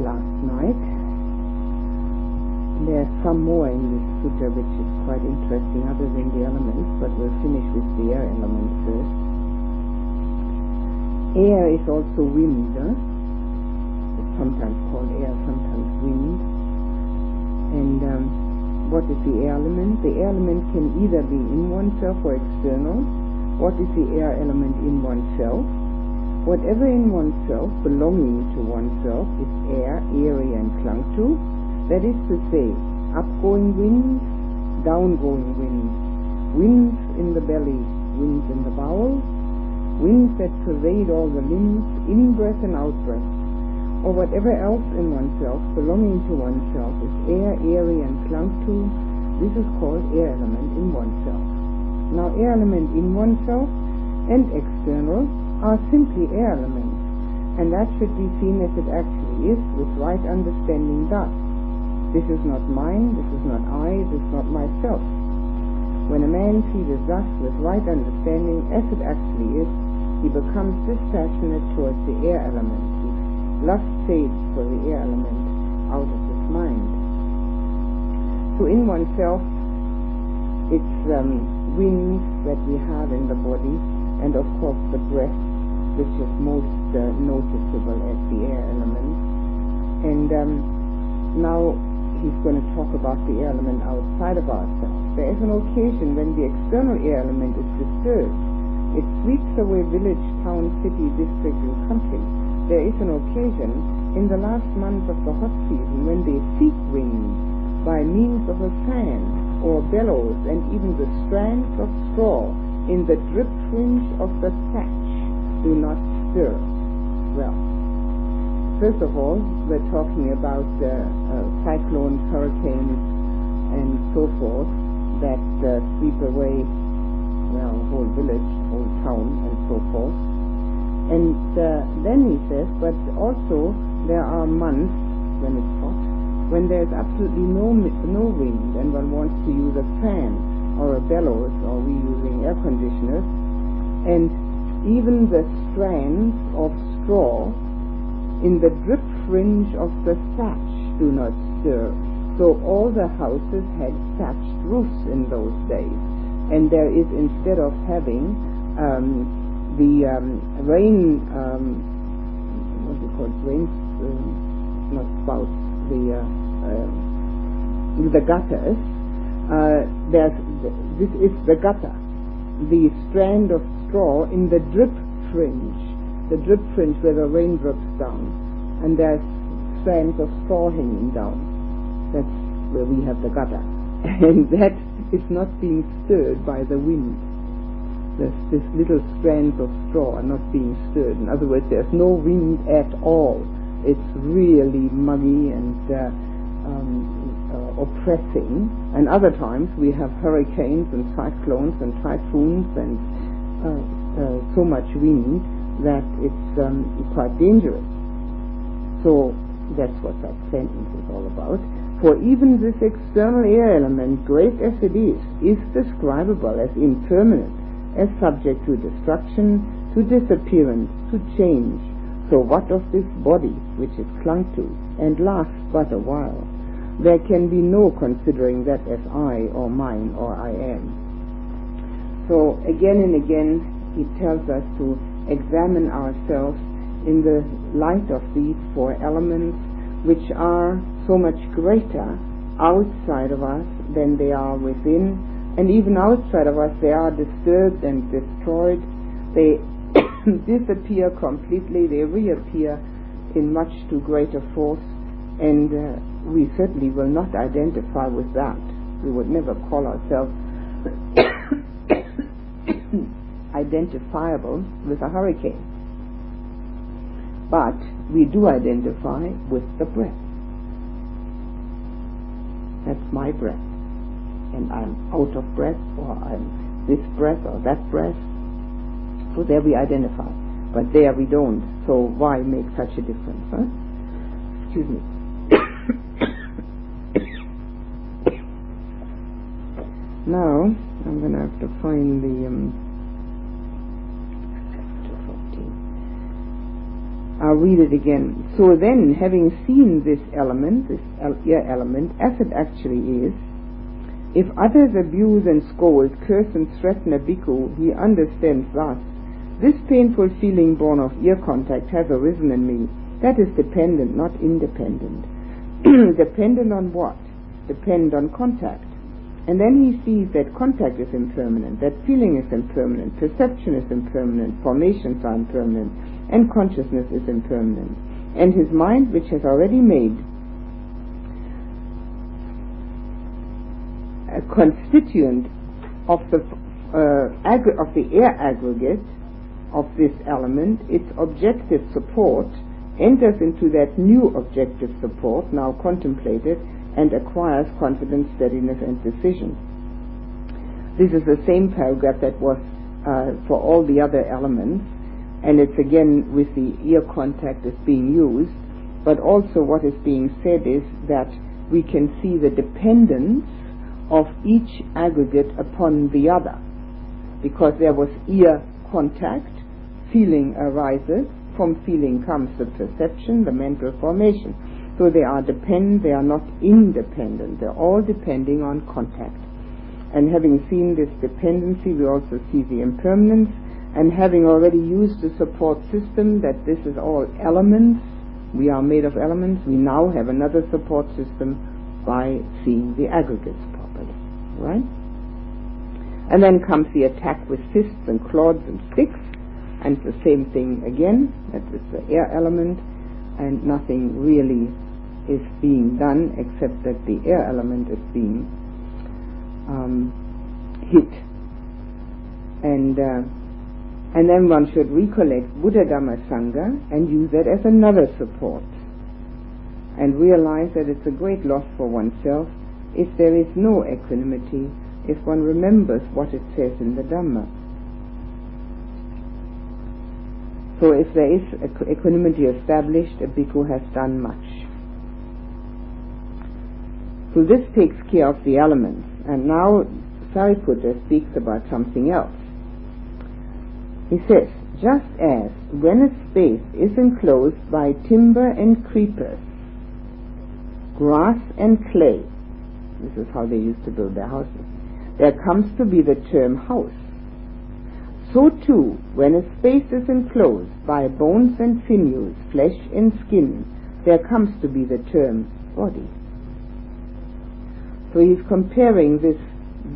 last night. There's some more in this sutta which is quite interesting other than the elements, but we'll finish with the air element first. Air is also wind. It's sometimes called air, sometimes wind. And what is the air element? The air element can either be in oneself or external. What is the air element in oneself? Whatever in oneself, belonging to oneself, is air, area and clung to. That is to say, upgoing winds, downgoing winds, winds in the belly, winds in the bowels, winds that pervade all the limbs, in-breath and out-breath, or whatever else in oneself, belonging to oneself, is air, area and clung to. This is called air element in oneself. Now, air element in oneself and external are simply air elements, and that should be seen as it actually is, with right understanding thus. This is not mine, this is not I, this is not myself. When a man sees it thus with right understanding as it actually is, he becomes dispassionate towards the air element. His lust fades for the air element out of his mind. So in oneself, it's winds that we have in the body, and of course the breath, which is most noticeable as the air element. And now he's going to talk about the air element outside of ourselves. There is an occasion when the external air element is disturbed. It sweeps away village, town, city, district and country. There is an occasion in the last month of the hot season when they seek wind by means of a fan or bellows and even the strands of straw in the drip fringe of the thatch do not stir. Well, first of all, we're talking about cyclones, hurricanes, and so forth that sweep away, well, whole village, whole town, and so forth. And then he says, but also there are months when it's hot, when there's absolutely no wind, and one wants to use a fan or a bellows, or we using air conditioners, and even the strands of straw in the drip fringe of the thatch do not stir. So all the houses had thatched roofs in those days. And there is, instead of having the rain, what do you call it, rain, not spouts, the gutters, this is the gutter, the strand of straw in the drip fringe. The drip fringe where the rain drips down, and there's strands of straw hanging down. That's where we have the gutter, and that is not being stirred by the wind. This little strands of straw are not being stirred. In other words, there's no wind at all. It's really muggy and oppressing. And other times we have hurricanes and cyclones and typhoons and so much wind that it's quite dangerous. So that's what that sentence is all about. For even this external air element, great as it is describable as impermanent, as subject to destruction, to disappearance, to change. So what of this body which is clung to and lasts but a while? There can be no considering that as I or mine or I am. So again and again he tells us to examine ourselves in the light of these four elements, which are so much greater outside of us than they are within, and even outside of us they are disturbed and destroyed. They disappear completely, they reappear in much too greater force, and we certainly will not identify with that. We would never call ourselves identifiable with a hurricane. But we do identify with the breath. That's my breath. And I'm out of breath, or I'm this breath or that breath. So there we identify. But there we don't. So why make such a difference? Huh? Excuse me. Now, I'm going to have to find the... I'll read it again. So then, having seen this element, this ear element, as it actually is, if others abuse and scold, curse and threaten a bhikkhu, he understands thus: this painful feeling born of ear contact has arisen in me. That is dependent, not independent. Dependent on what? Depend on contact. And then he sees that contact is impermanent, that feeling is impermanent, perception is impermanent, formations are impermanent, and consciousness is impermanent. And his mind, which has already made a constituent of the air aggregate of this element, its objective support, enters into that new objective support, now contemplated, and acquires confidence, steadiness, and decision. This is the same paragraph that was for all the other elements, and it's again with the ear contact is being used, but also what is being said is that we can see the dependence of each aggregate upon the other, because there was ear contact, feeling arises, from feeling comes the perception, the mental formation. So they are they are not independent. They're all depending on contact. And having seen this dependency, we also see the impermanence. And having already used the support system, that this is all elements, we are made of elements, we now have another support system by seeing the aggregates properly. Right? And then comes the attack with fists and clods and sticks, and the same thing again, that is the air element, and nothing really is being done except that the air element is being hit. And then one should recollect Buddha Dhamma Sangha and use that as another support, and realize that it's a great loss for oneself if there is no equanimity, if one remembers what it says in the Dhamma. So if there is equanimity established, a bhikkhu has done much. So this takes care of the elements. And now Sariputta speaks about something else. He says, just as when a space is enclosed by timber and creepers, grass and clay, this is how they used to build their houses, there comes to be the term house. So too, when a space is enclosed by bones and sinews, flesh and skin, there comes to be the term body. So he's comparing this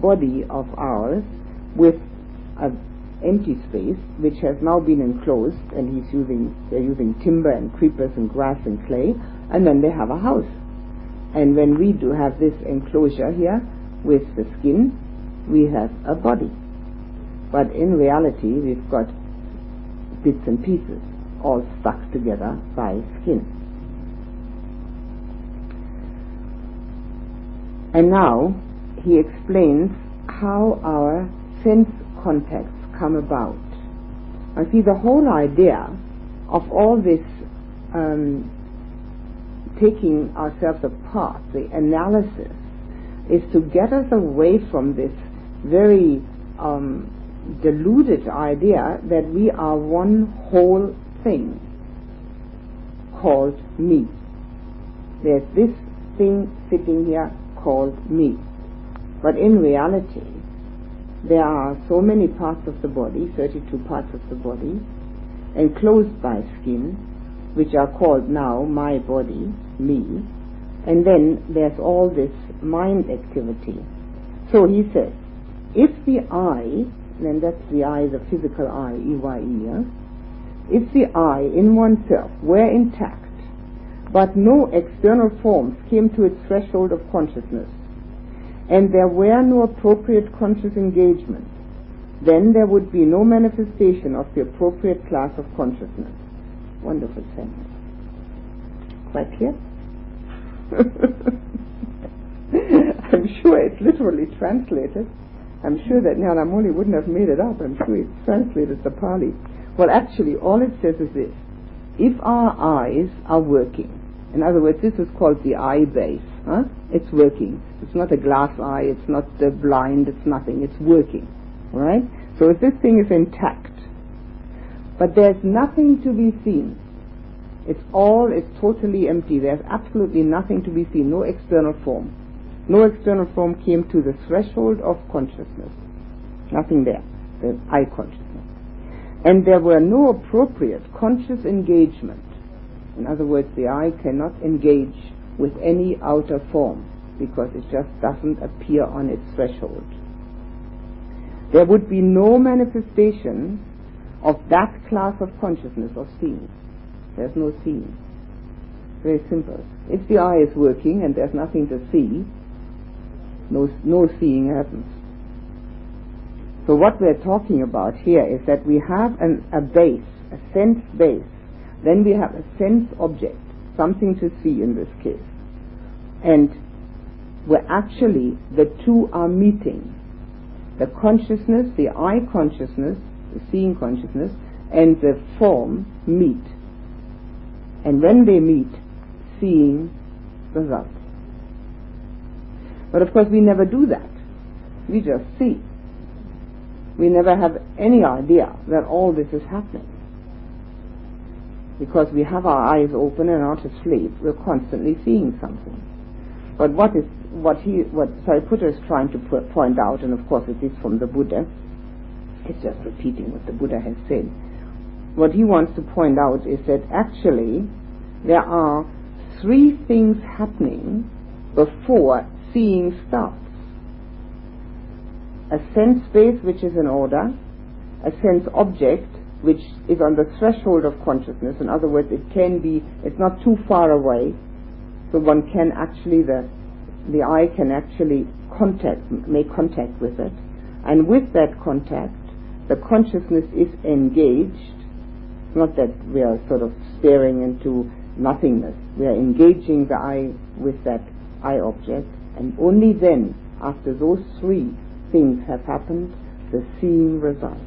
body of ours with an empty space which has now been enclosed, and they're using timber and creepers and grass and clay, and then they have a house. And when we do have this enclosure here with the skin, we have a body. But in reality, we've got bits and pieces all stuck together by skin. And now he explains how our sense contacts come about. I see the whole idea of all this taking ourselves apart, the analysis, is to get us away from this very deluded idea that we are one whole thing called me. There's this thing sitting here called me. But in reality, there are so many parts of the body, 32 parts of the body, enclosed by skin, which are called now my body, me, and then there's all this mind activity. So he says, if the I, then that's the I, the physical I, E-Y-E, if the I in oneself were intact, but no external forms came to its threshold of consciousness, and there were no appropriate conscious engagement, then there would be no manifestation of the appropriate class of consciousness. Wonderful sentence. Quite clear? I'm sure it's literally translated. I'm sure that Nyana Moli wouldn't have made it up. I'm sure it's translated the Pali. Well, actually, all it says is this. If our eyes are working, in other words, this is called the eye base. It's working. It's not a glass eye. It's not blind. It's nothing. It's working. All right? So if this thing is intact, but there's nothing to be seen, It's totally empty. There's absolutely nothing to be seen, no external form. No external form came to the threshold of consciousness. Nothing there, the I consciousness. And there were no appropriate conscious engagement. In other words, the I cannot engage with any outer form because it just doesn't appear on its threshold. There would be no manifestation of that class of consciousness of seeing. There's no seeing. Very simple. If the eye is working and there's nothing to see, no seeing happens. So what we're talking about here is that we have a base, a sense base. Then we have a sense object, something to see in this case. And where actually the two are meeting. The consciousness, the I consciousness, the seeing consciousness, and the form meet. And when they meet, seeing results. But of course we never do that. We just see. We never have any idea that all this is happening. Because we have our eyes open and not asleep, we're constantly seeing something. But what Sariputta is trying to point out, and of course it is from the Buddha, it's just repeating what the Buddha has said. What he wants to point out is that actually there are three things happening before seeing starts. A sense space which is in order, a sense object which is on the threshold of consciousness. In other words, it's not too far away, so one can actually, the eye can actually make contact with it. And with that contact, the consciousness is engaged. Not that we are sort of staring into nothingness. We are engaging the eye with that eye object, and only then, after those three things have happened, the seeing results.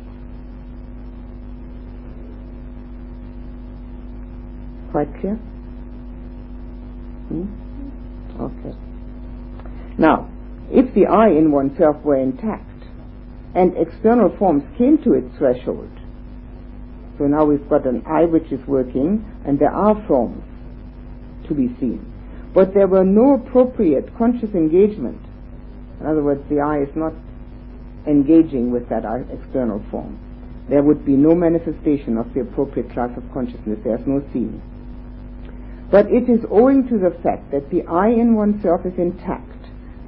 Quite clear? Okay. Now, if the I in oneself were intact and external forms came to its threshold, so now we've got an I which is working and there are forms to be seen, but there were no appropriate conscious engagement. In other words, the I is not engaging with that external form. There would be no manifestation of the appropriate class of consciousness. There's no seeing. But it is owing to the fact that the I in oneself is intact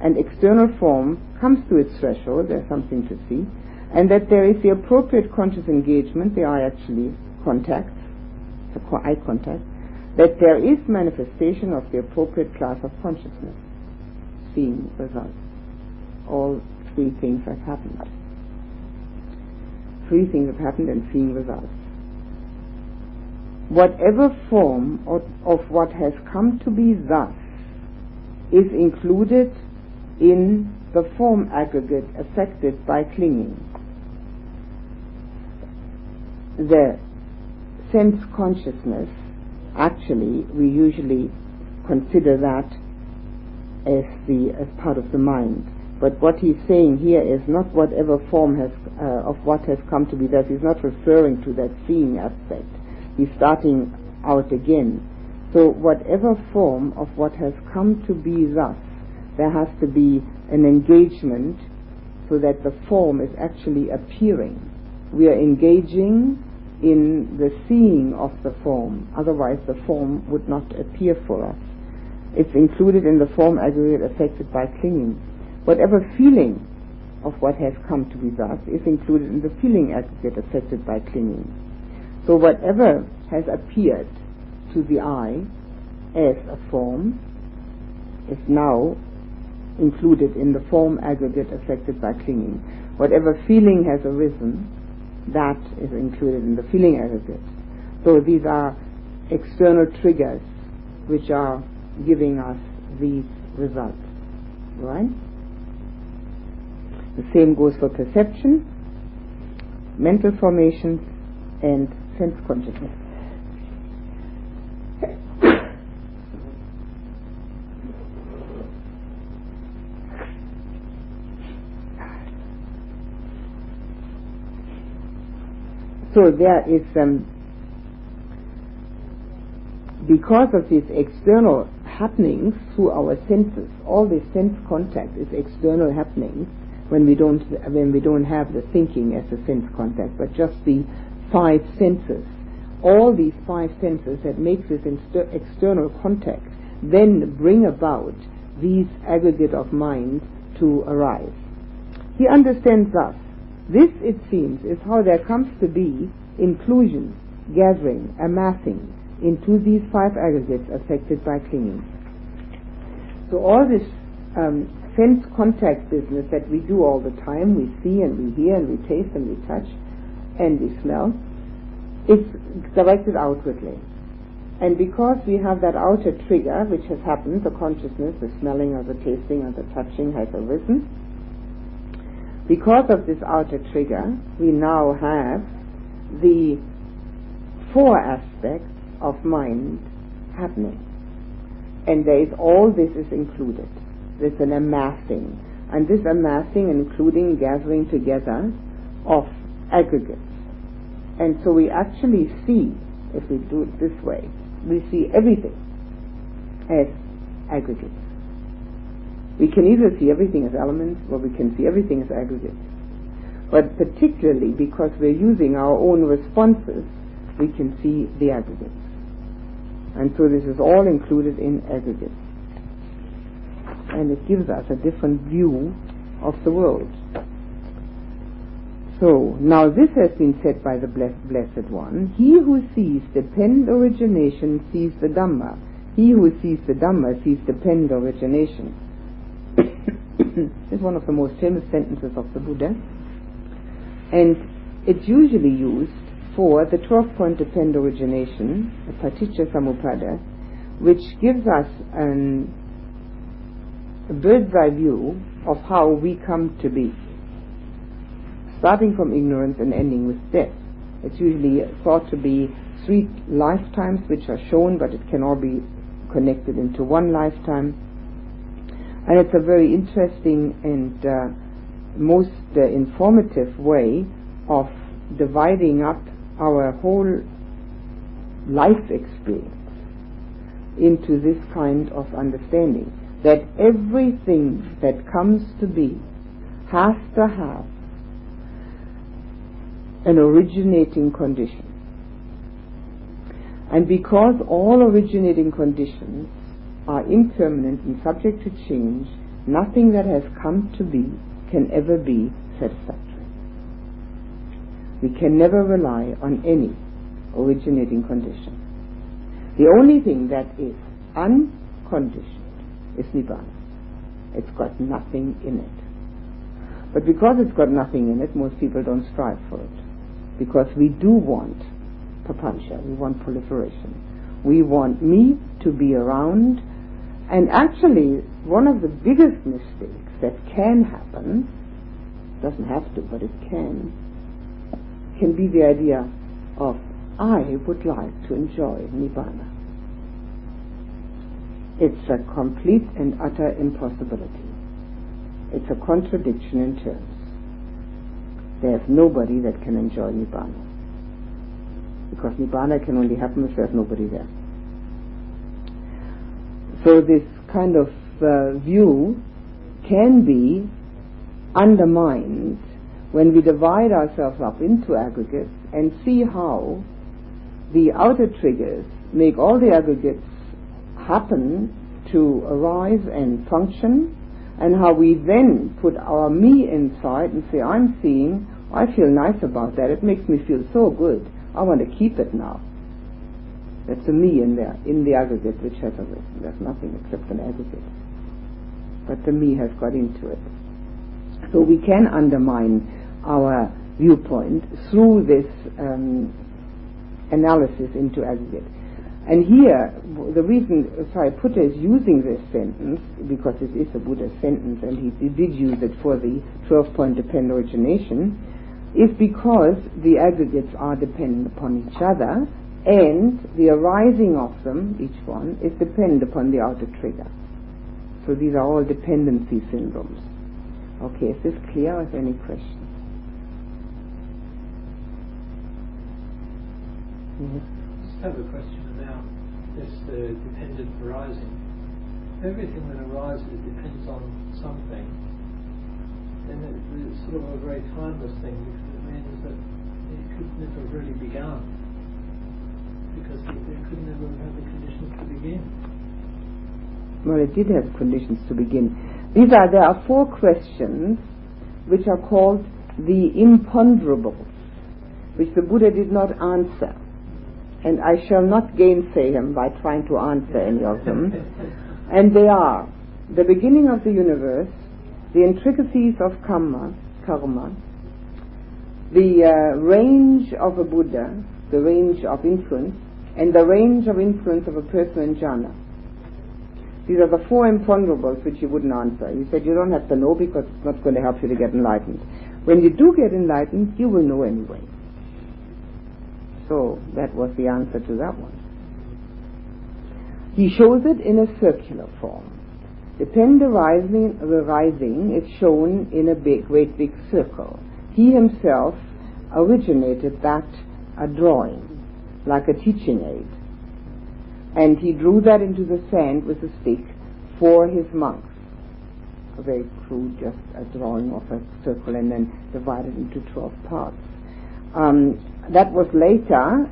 and external form comes to its threshold, there's something to see, and that there is the appropriate conscious engagement, the I actually contacts, the eye contact, that there is manifestation of the appropriate class of consciousness, seeing results. All three things have happened. Three things have happened and seeing results. Whatever form of what has come to be thus is included in the form aggregate affected by clinging. The sense consciousness, actually, we usually consider that as part of the mind. But what he's saying here is not whatever form of what has come to be thus. He's not referring to that seeing aspect. He's starting out again. So whatever form of what has come to be thus, there has to be an engagement so that the form is actually appearing. We are engaging in the seeing of the form. Otherwise the form would not appear for us. It's included in the form aggregate affected by clinging. Whatever feeling of what has come to be thus is included in the feeling aggregate affected by clinging. So whatever has appeared to the eye as a form is now included in the form aggregate affected by clinging. Whatever feeling has arisen, that is included in the feeling aggregate. So these are external triggers which are giving us these results. Right? The same goes for perception, mental formations, and sense consciousness. So there is because of these external happenings through our senses, all this sense contact is external happenings when we don't have the thinking as a sense contact, but just the five senses. All these five senses that make this external contact then bring about these aggregate of minds to arise. He understands thus, this, it seems, is how there comes to be inclusion, gathering, amassing into these five aggregates affected by clinging. So all this sense contact business that we do all the time, we see and we hear and we taste and we touch and we smell, is directed outwardly. And because we have that outer trigger which has happened, the consciousness, the smelling or the tasting or the touching has arisen, because of this outer trigger we now have the four aspects of mind happening. And there is all this is included. There's an amassing. And this amassing including gathering together of aggregates. And so we actually see, if we do it this way, we see everything as aggregates. We can either see everything as elements or we can see everything as aggregates. But particularly because we're using our own responses, we can see the aggregates. And so this is all included in aggregates. And it gives us a different view of the world. So, now this has been said by the Blessed One. He who sees depend origination sees the Dhamma. He who sees the Dhamma sees depend origination. This is one of the most famous sentences of the Buddha. And it's usually used for the 12-point depend origination, the Paticca Samuppada, which gives us a bird's eye view of how we come to be, starting from ignorance and ending with death. It's usually thought to be 3 lifetimes which are shown, but it can all be connected into one lifetime. And it's a very interesting and most informative way of dividing up our whole life experience into this kind of understanding, that everything that comes to be has to have an originating condition. And because all originating conditions are impermanent and subject to change, nothing that has come to be can ever be satisfactory. We can never rely on any originating condition. The only thing that is unconditioned is Nibbana. It's got nothing in it. But because it's got nothing in it, most people don't strive for it. Because we do want papancha, we want proliferation. We want me to be around. And actually, one of the biggest mistakes that can happen, doesn't have to, but it can be the idea of, I would like to enjoy Nibbana. It's a complete and utter impossibility. It's a contradiction in terms. There's nobody that can enjoy Nibbana. Because Nibbana can only happen if there's nobody there. So this kind of view can be undermined when we divide ourselves up into aggregates and see how the outer triggers make all the aggregates happen to arise and function, and how we then put our me inside and say, I'm seeing, I feel nice about that, it makes me feel so good, I want to keep it now. That's a me in there, in the aggregate which has arisen. There's nothing except an aggregate. But the me has got into it. So we can undermine our viewpoint through this analysis into aggregate. And here, the reason Sariputta is using this sentence, because it is a Buddha sentence, and he did use it for the 12-point depend origination, is because the aggregates are dependent upon each other, and the arising of them, each one, is dependent upon the outer trigger. So these are all dependency syndromes. Okay, is this clear, or is there any questions? Yes. I just have a question about this dependent arising. Everything that arises depends on something, then it's sort of a very timeless thing, because it means that it could never really begun, because it could never have the conditions to begin. Well, it did have conditions to begin. There are 4 questions which are called the imponderables, which the Buddha did not answer. And I shall not gainsay him by trying to answer any of them. And they are the beginning of the universe, the intricacies of karma, the range of a Buddha, the range of influence, and the range of influence of a person in jhana. These are the 4 imponderables which you wouldn't answer. You said you don't have to know because it's not going to help you to get enlightened. When you do get enlightened, you will know anyway. So that was the answer to that one. He shows it in a circular form. Depend arising is shown in a great big circle. He himself originated that drawing, like a teaching aid. And he drew that into the sand with a stick for his monks. A very crude, just a drawing of a circle and then divided into 12 parts. That was later,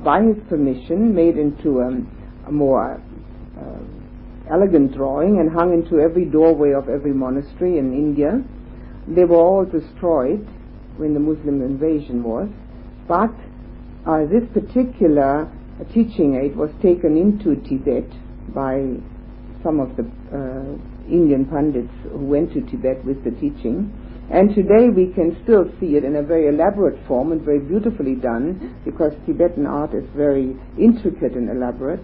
by his permission, made into a more elegant drawing and hung into every doorway of every monastery in India. They were all destroyed when the Muslim invasion was, but this particular teaching aid was taken into Tibet by some of the Indian pundits who went to Tibet with the teaching, and today we can still see it in a very elaborate form and very beautifully done, because Tibetan art is very intricate and elaborate,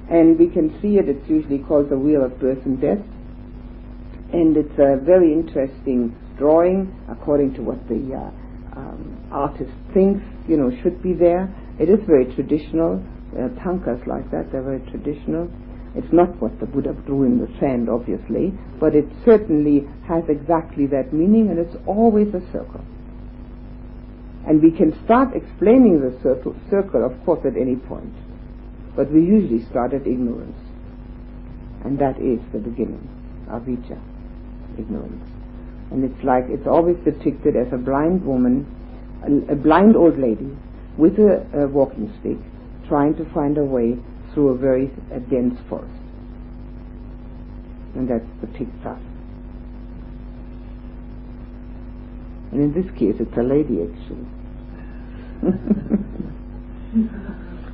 and we can see it. It's usually called the Wheel of Birth and Death, and it's a very interesting drawing according to what the artist thinks should be there. It is very traditional. Tankas like that, they're very traditional. It's not what the Buddha drew in the sand, obviously, but it certainly has exactly that meaning, and it's always a circle. And we can start explaining the circle, of course, at any point, but we usually start at ignorance, and that is the beginning, avijja, ignorance. And it's always depicted as a blind woman, a blind old lady with a walking stick, trying to find a way through a very dense forest. And that's the picture. And in this case, it's a lady, actually.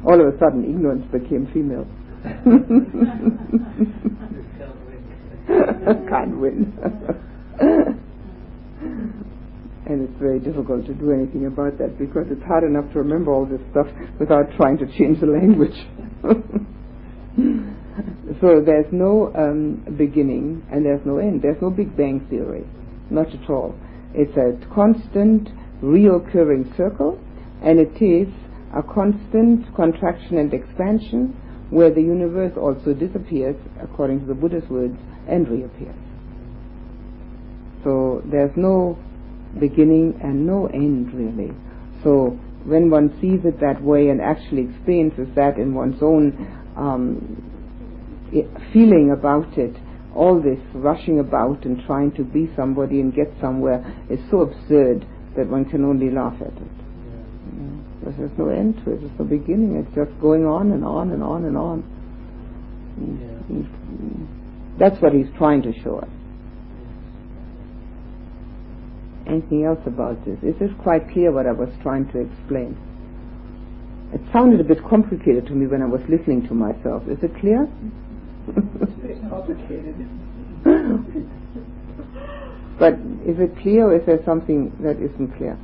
All of a sudden, ignorance became female. Can't win. And it's very difficult to do anything about that, because it's hard enough to remember all this stuff without trying to change the language. So there's no beginning and there's no end. There's no Big Bang theory. Not at all. It's a constant, reoccurring circle, and it is a constant contraction and expansion, where the universe also disappears, according to the Buddha's words, and reappears. So there's no beginning and no end, really. So when one sees it that way and actually experiences that in one's own feeling about it, all this rushing about and trying to be somebody and get somewhere is so absurd that one can only laugh at it. Because there's no end to it, there's no beginning, it's just going on and on and on and on. That's what he's trying to show us. Anything else about this? Is this quite clear what I was trying to explain? It sounded a bit complicated to me when I was listening to myself. Is it clear? It's a bit complicated. But is it clear, or is there something that isn't clear?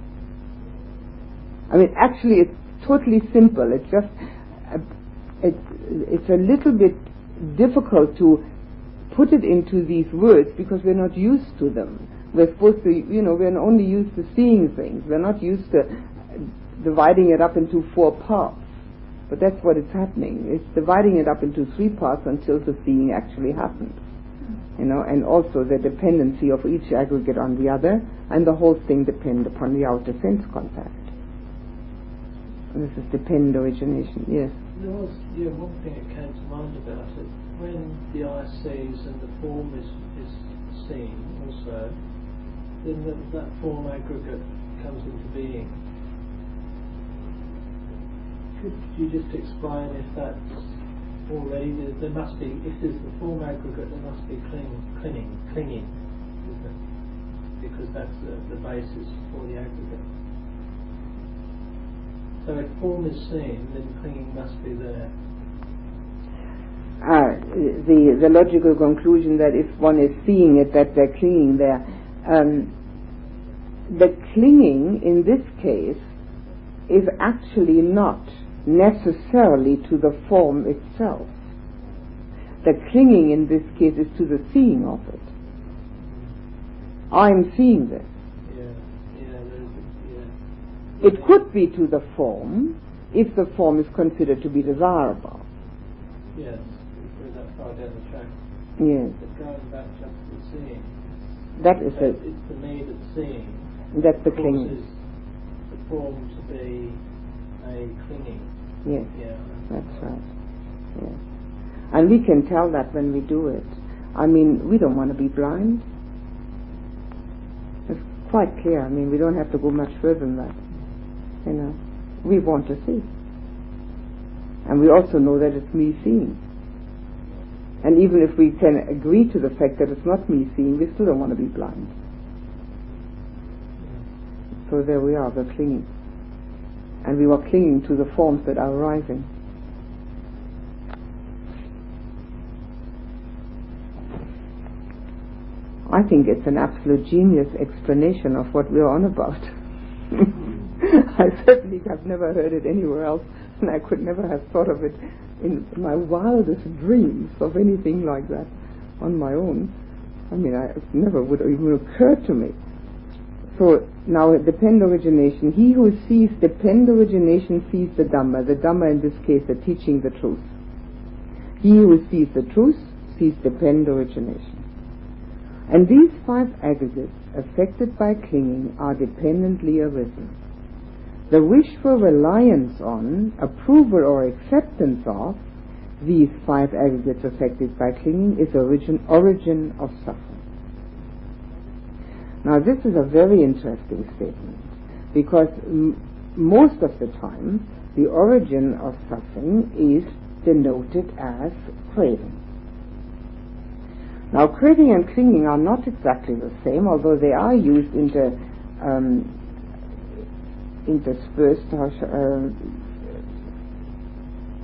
I mean, actually, it's totally simple. It's just it's a little bit difficult to put it into these words because we're not used to them. We're supposed to, we're only used to seeing things. We're not used to dividing it up into 4 parts. But that's what is happening. It's dividing it up into 3 parts until the seeing actually happens. And also the dependency of each aggregate on the other, and the whole thing depends upon the outer sense contact. This is dependent origination, yes. There was one thing that came to mind about it. When the eye sees and the form is seen also, then that form aggregate comes into being. Could you just explain if that's already, there must be, if there's the form aggregate, there must be clinging, isn't it? Because that's the basis for the aggregate. So if form is seen, then clinging must be there. The logical conclusion that if one is seeing it, that they're clinging there. The clinging in this case is actually not necessarily to the form itself. The clinging in this case is to the seeing of it. I'm seeing this. It could be to the form if the form is considered to be desirable. Yes, we're that far down the track. Yes. But going back just to the seeing, that is it. It's the me that's seeing. That's the clinging. Causes the form to be a clinging. Yes, yeah, that's right. Yes. And we can tell that when we do it. I mean, we don't want to be blind. It's quite clear. I mean, we don't have to go much further than that. You know, we want to see. And we also know that it's me seeing. And even if we can agree to the fact that it's not me seeing, we still don't want to be blind. So there we are, we're clinging. And we were clinging to the forms that are arising. I think it's an absolute genius explanation of what we're on about. I certainly have never heard it anywhere else, and I could never have thought of it in my wildest dreams of anything like that on my own. I mean, it never would even occur to me. So now, dependent origination. He who sees dependent origination sees the Dhamma. The Dhamma in this case, the teaching the truth. He who sees the truth sees dependent origination. And these 5 aggregates affected by clinging are dependently arisen. The wish for reliance on, approval or acceptance of these 5 aggregates affected by clinging is origin of suffering. Now this is a very interesting statement, because most of the time the origin of suffering is denoted as craving. Now craving and clinging are not exactly the same, although they are used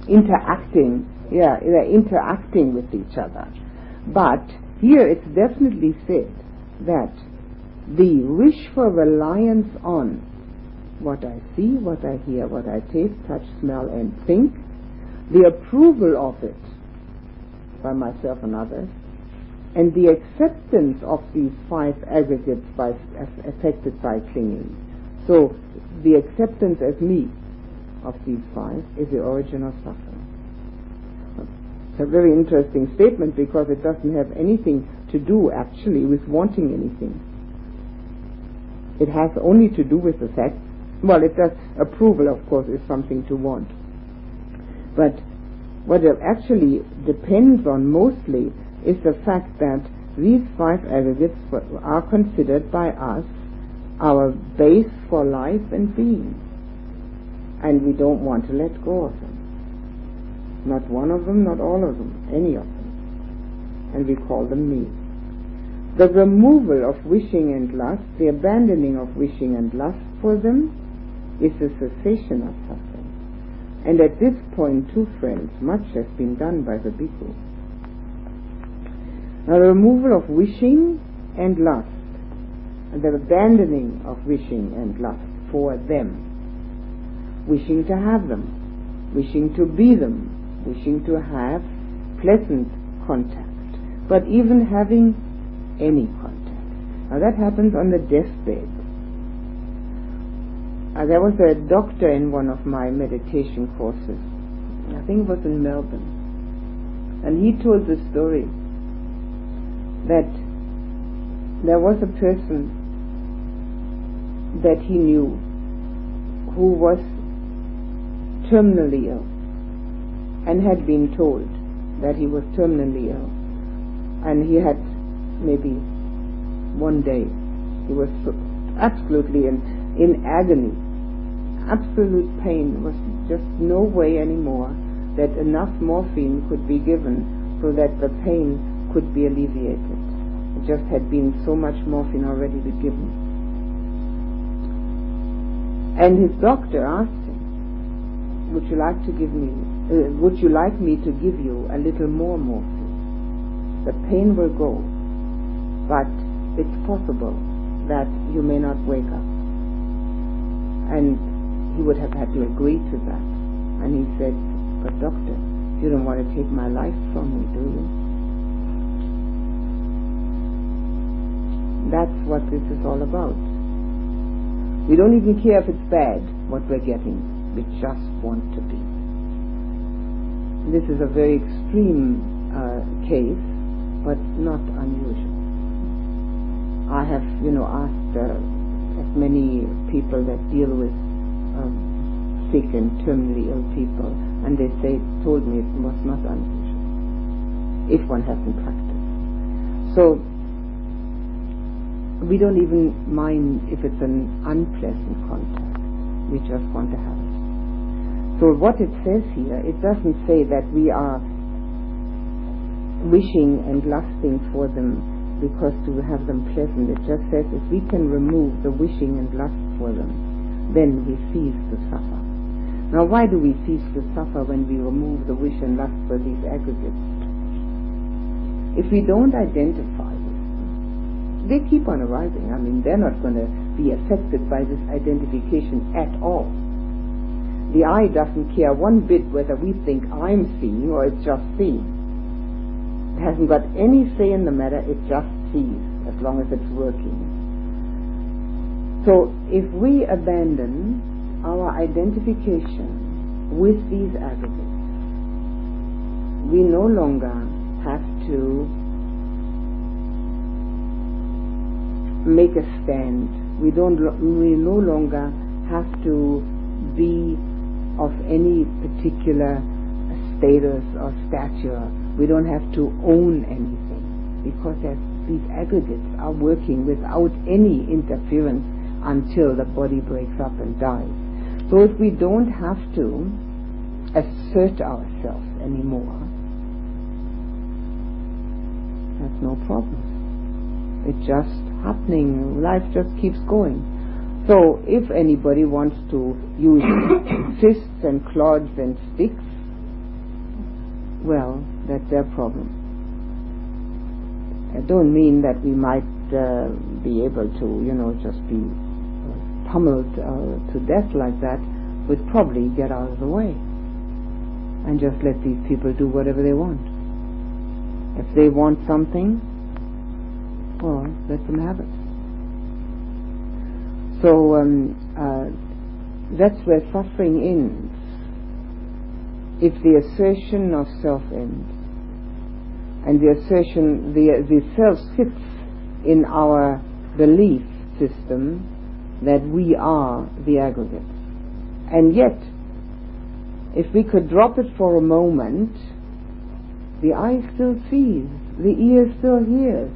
interacting. Yeah, they're interacting with each other. But here it's definitely said that the wish for reliance on what I see, what I hear, what I taste, touch, smell and think, the approval of it by myself and others, and the acceptance of these 5 aggregates affected by clinging. So the acceptance as me of these 5 is the origin of suffering. It's a very interesting statement, because it doesn't have anything to do actually with wanting anything. It has only to do with the fact, well, it does, approval of course is something to want. But what it actually depends on mostly is the fact that these 5 aggregates are considered by us our base for life and being. And we don't want to let go of them. Not one of them, not all of them, any of them. And we call them me. The removal of wishing and lust, the abandoning of wishing and lust for them, is the cessation of suffering. And at this point, two friends, much has been done by the bhikkhu. Now the removal of wishing and lust, and the abandoning of wishing and lust for them, wishing to have them, wishing to be them, wishing to have pleasant contact, but even having any contact. Now that happens on the deathbed. There was a doctor in one of my meditation courses, I think it was in Melbourne, and he told the story that there was a person that he knew who was terminally ill and had been told that he was terminally ill, and he had maybe one day he was absolutely in agony, absolute pain, was just no way anymore that enough morphine could be given so that the pain could be alleviated. It just had been so much morphine already given. And his doctor asked him, would you like me to give you a little more morphine? The pain will go, but it's possible that you may not wake up. And he would have had to agree to that. And he said, but doctor, you don't want to take my life from me, do you? That's what this is all about. We don't even care if it's bad, what we're getting. We just want to be. This is a very extreme case, but not unusual. I have, asked as many people that deal with sick and terminally ill people, and they told me it was not unusual if one hasn't practiced. So we don't even mind if it's an unpleasant contact. We just want to have it. So what it says here, it doesn't say that we are wishing and lusting for them because to have them pleasant. It just says if we can remove the wishing and lust for them, then we cease to suffer. Now why do we cease to suffer when we remove the wish and lust for these aggregates? If we don't identify with them, they keep on arising. I mean, they're not going to be affected by this identification at all. The eye doesn't care one bit whether we think I'm seeing or it's just seeing. It hasn't got any say in the matter, it just sees as long as it's working. So if we abandon our identification with these aggregates, we no longer have to make a stand. We no longer have to be of any particular status or stature. We don't have to own anything because these aggregates are working without any interference until the body breaks up and dies. So if we don't have to assert ourselves anymore, that's no problem. It's just happening. Life just keeps going. So if anybody wants to use fists and clods and sticks, well, that's their problem. I don't mean that we might be able to, just be pummeled to death like that. We'd probably get out of the way and just let these people do whatever they want. If they want something, well, let them have it. So that's where suffering ends. If the assertion of self ends, and the assertion, the self sits in our belief system that we are the aggregates. And yet, if we could drop it for a moment, the eye still sees, the ear still hears,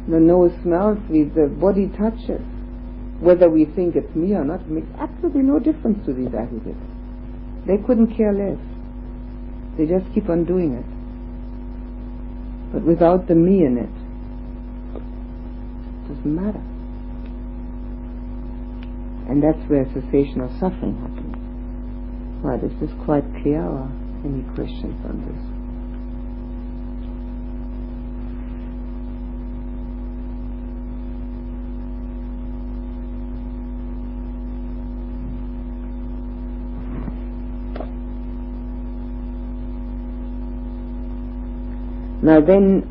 the nose smells, the body touches. Whether we think it's me or not makes absolutely no difference to these aggregates. They couldn't care less. They just keep on doing it. But without the me in it, it doesn't matter. And that's where cessation of suffering happens. Right, is this quite clear, or any questions on this? Now then,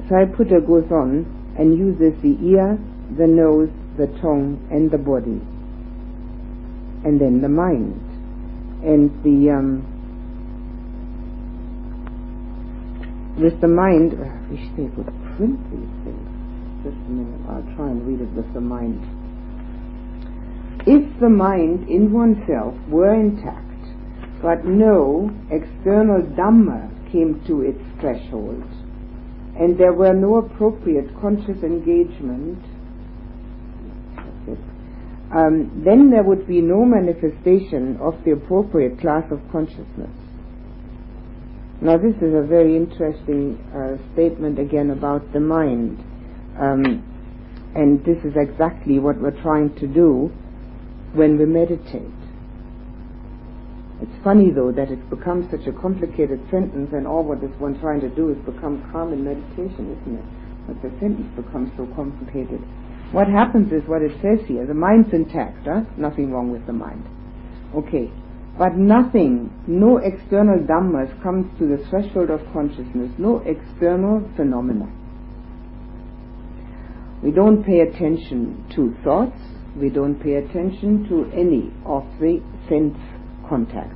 Sariputta goes on and uses the ear, the nose, the tongue, and the body, and then the mind. And with the mind, I wish they would print these things. Just a minute, I'll try and read it with the mind. if the mind in oneself were intact, but no external Dhamma came to its threshold, and there were no appropriate conscious engagement, then there would be no manifestation of the appropriate class of consciousness. Now this is a very interesting statement again about the mind, and this is exactly what we're trying to do when we meditate. It's funny though that it becomes such a complicated sentence, and all what is one trying to do is become calm in meditation, isn't it? But the sentence becomes so complicated. What happens is what it says here, the mind's intact, nothing wrong with the mind. Okay, but nothing, no external Dhammas comes to the threshold of consciousness, no external phenomena. We don't pay attention to thoughts, we don't pay attention to any of the sense contacts,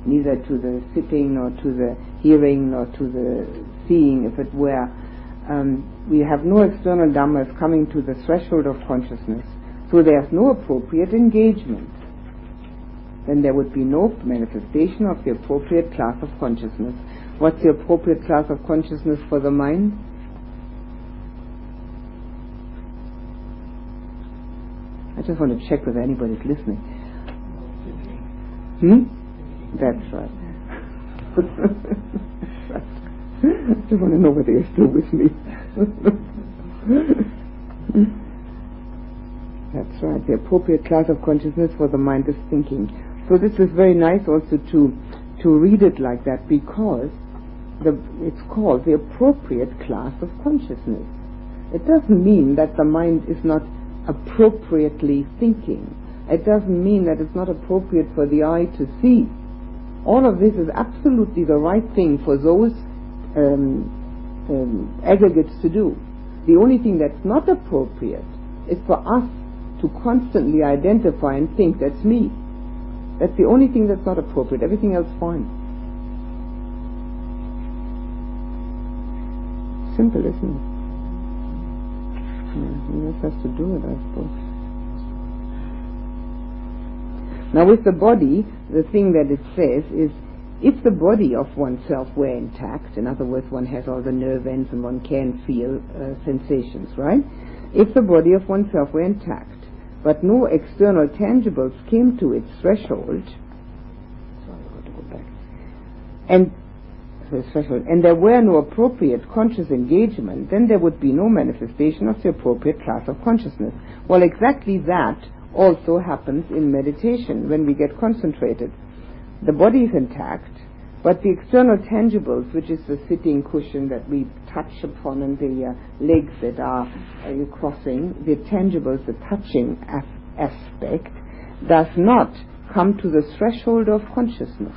neither to the sitting, nor to the hearing, nor to the seeing, if it were. We have no external Dhammas coming to the threshold of consciousness, so there's no appropriate engagement. Then there would be no manifestation of the appropriate class of consciousness. What's the appropriate class of consciousness for the mind? I just want to check whether anybody's listening. That's right. I just want to know whether you're still with me. That's right. The appropriate class of consciousness for the mind is thinking. So this is very nice also to read it like that, because it's called the appropriate class of consciousness. It doesn't mean that the mind is not appropriately thinking. It doesn't mean that it's not appropriate for the eye to see. All of this is absolutely the right thing for those aggregates to do. The only thing that's not appropriate is for us to constantly identify and think, that's me. That's the only thing that's not appropriate. Everything else fine. Simple, isn't it? He just has to do it, I suppose. Now with the body, the thing that it says is, if the body of oneself were intact, in other words, one has all the nerve ends and one can feel sensations, right? If the body of oneself were intact, but no external tangibles came to its threshold, and there were no appropriate conscious engagement, then there would be no manifestation of the appropriate class of consciousness. Well, exactly that also happens in meditation when we get concentrated. The body is intact, but the external tangibles, which is the sitting cushion that we touch upon and the legs that are crossing, the tangibles, the touching aspect, does not come to the threshold of consciousness.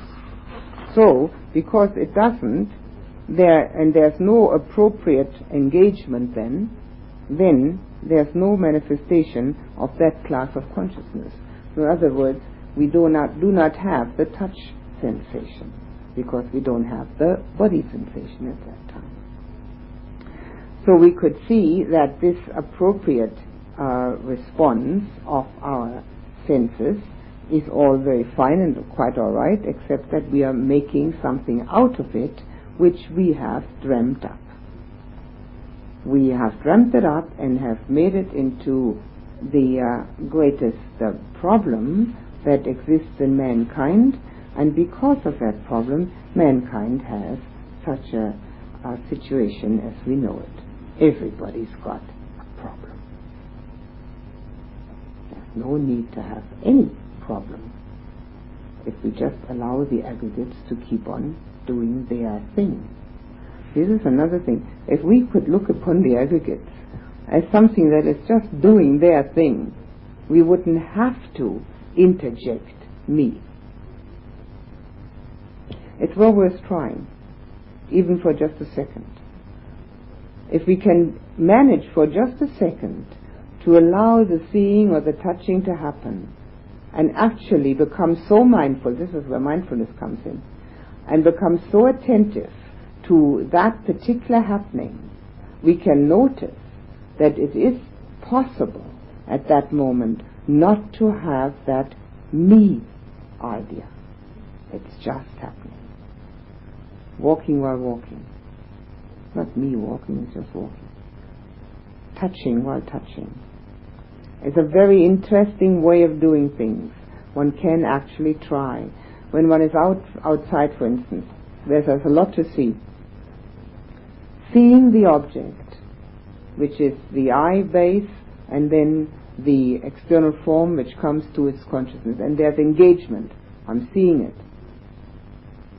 So, because it doesn't, there's no appropriate engagement then there's no manifestation of that class of consciousness. So in other words, we do not have the touch sensation, because we don't have the body sensation at that time. So we could see that this appropriate response of our senses is all very fine and quite all right, except that we are making something out of it which we have dreamt up. We have dreamt it up and have made it into the greatest problem that exists in mankind, and because of that problem, mankind has such a situation as we know it. Everybody's got a problem. There's no need to have any problem if we just allow the aggregates to keep on doing their thing. This is another thing. If we could look upon the aggregates as something that is just doing their thing, we wouldn't have to interject me. It's well worth trying, even for just a second. If we can manage for just a second to allow the seeing or the touching to happen, and actually become so mindful, this is where mindfulness comes in, and become so attentive to that particular happening, we can notice that it is possible at that moment not to have that me idea. It's just happening. Walking while walking. Not me walking, it's just walking. Touching while touching. It's a very interesting way of doing things. One can actually try. When one is outside, for instance, there's a lot to see. Seeing the object, which is the eye base, and then the external form which comes to its consciousness, and there's engagement. I'm seeing it.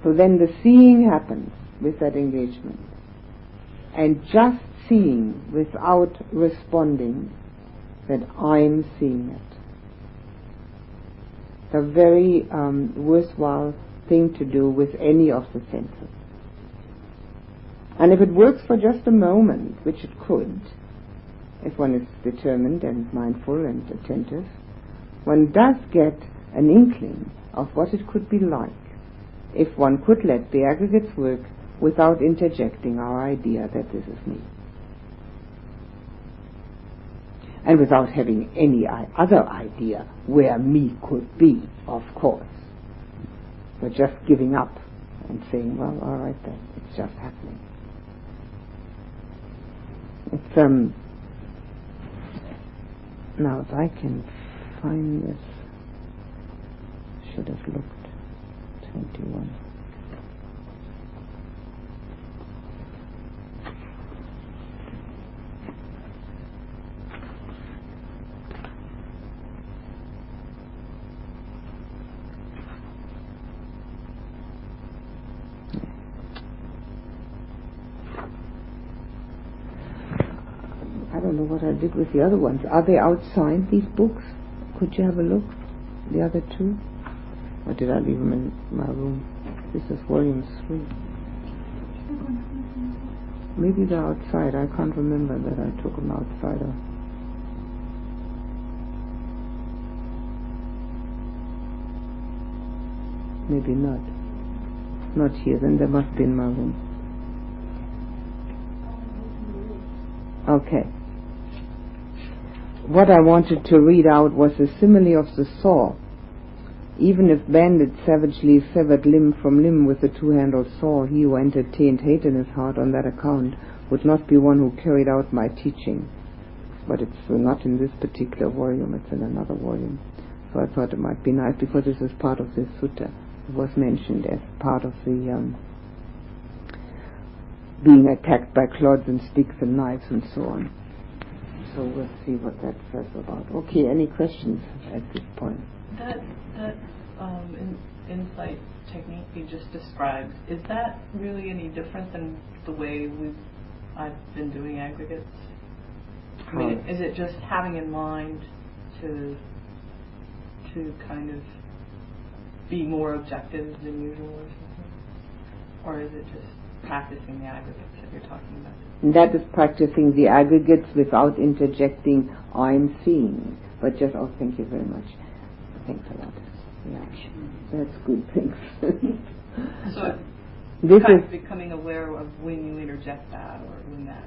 So then the seeing happens with that engagement. And just seeing without responding that I'm seeing it. It's a very worthwhile thing to do with any of the senses. And if it works for just a moment, which it could, if one is determined and mindful and attentive, one does get an inkling of what it could be like if one could let the aggregates work without interjecting our idea that this is me. And without having any other idea where me could be, of course. We're just giving up and saying, well, all right then, it's just happening. It's, now if I can find this, should have looked, 21. I don't know what I did with the other ones. Are they outside these books? Could you have a look? The other two? Or did I leave them in my room? This is volume 3. Maybe they're outside. I can't remember that I took them outside. Or maybe not. Not here. Then they must be in my room. Okay. What I wanted to read out was the simile of the saw. Even if bandits savagely severed limb from limb with the two-handled saw, he who entertained hate in his heart on that account would not be one who carried out my teaching. But it's not in this particular volume, it's in another volume. So I thought it might be nice, because this is part of this sutta. It was mentioned as part of the being attacked by clods and sticks and knives and so on. So we'll see what that says about. Okay, any questions at this point? That insight technique you just described, is that really any different than the way I've been doing aggregates? I mean, is it just having in mind to kind of be more objective than usual or something? Or is it just practicing the aggregates that you're talking about? And that is practicing the aggregates without interjecting I'm seeing, but just, oh, thank you very much. Thanks a lot. Yeah, that's good. Thanks. So this kind is of becoming aware of when you interject that or when that.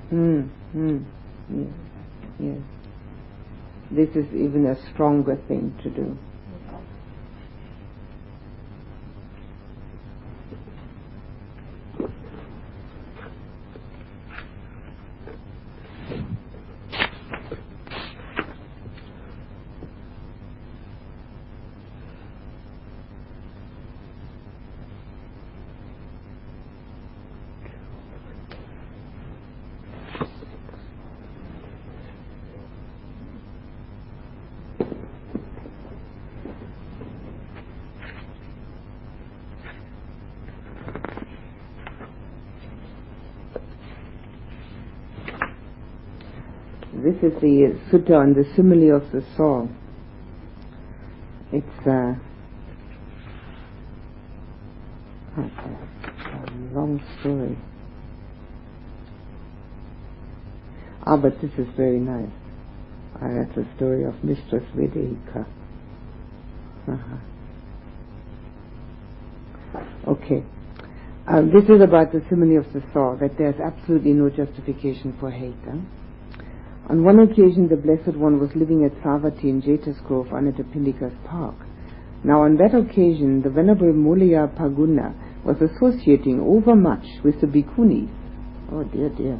Yes. This is even a stronger thing to do. This is the sutta on the simile of the saw. It's a long story. But this is very nice. That's the story of Mistress Vedika. Okay. This is about the simile of the saw, that there's absolutely no justification for hate. On one occasion the Blessed One was living at Savatthi in Jeta's Grove Anathapindika's park. Now on that occasion the Venerable Molaya Paguna was associating overmuch with the bhikkhunis. Oh dear, dear.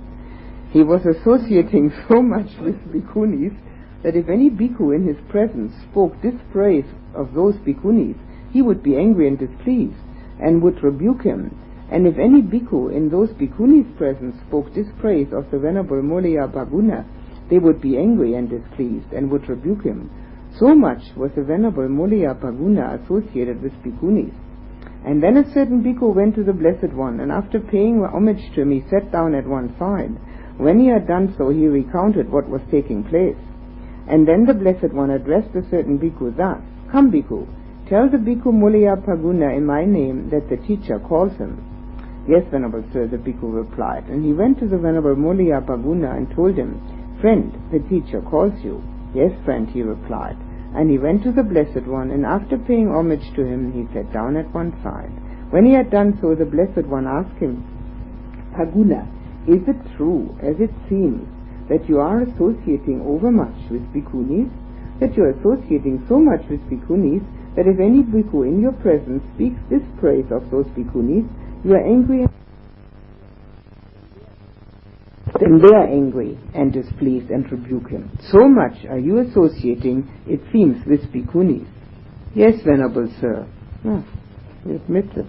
He was associating so much with bhikkhunis that if any bhikkhu in his presence spoke dispraise of those bhikkhunis, he would be angry and displeased, and would rebuke him. And if any bhikkhu in those bhikkhunis' presence spoke dispraise of the Venerable Molaya Paguna, they would be angry and displeased, and would rebuke him. So much was the Venerable Molaya Paguna associated with bhikkhunis. And then a certain bhikkhu went to the Blessed One, and after paying homage to him, he sat down at one side. When he had done so, he recounted what was taking place. And then the Blessed One addressed a certain bhikkhu thus: "Come, bhikkhu, tell the bhikkhu Molaya Paguna in my name that the teacher calls him." "Yes, Venerable Sir," the bhikkhu replied. And he went to the Venerable Molaya Paguna and told him, "Friend, the teacher calls you." "Yes, friend," he replied. And he went to the Blessed One, and after paying homage to him, he sat down at one side. When he had done so, the Blessed One asked him, "Paguna, is it true, as it seems, that you are associating overmuch with bhikkhunis, that you are associating so much with bhikkhunis, that if any bhikkhu in your presence speaks dispraise of those bhikkhunis, you are angry, then they are angry and displeased and rebuke him? So much are you associating, it seems, with bhikkhunis?" "Yes, Venerable Sir." He admits it.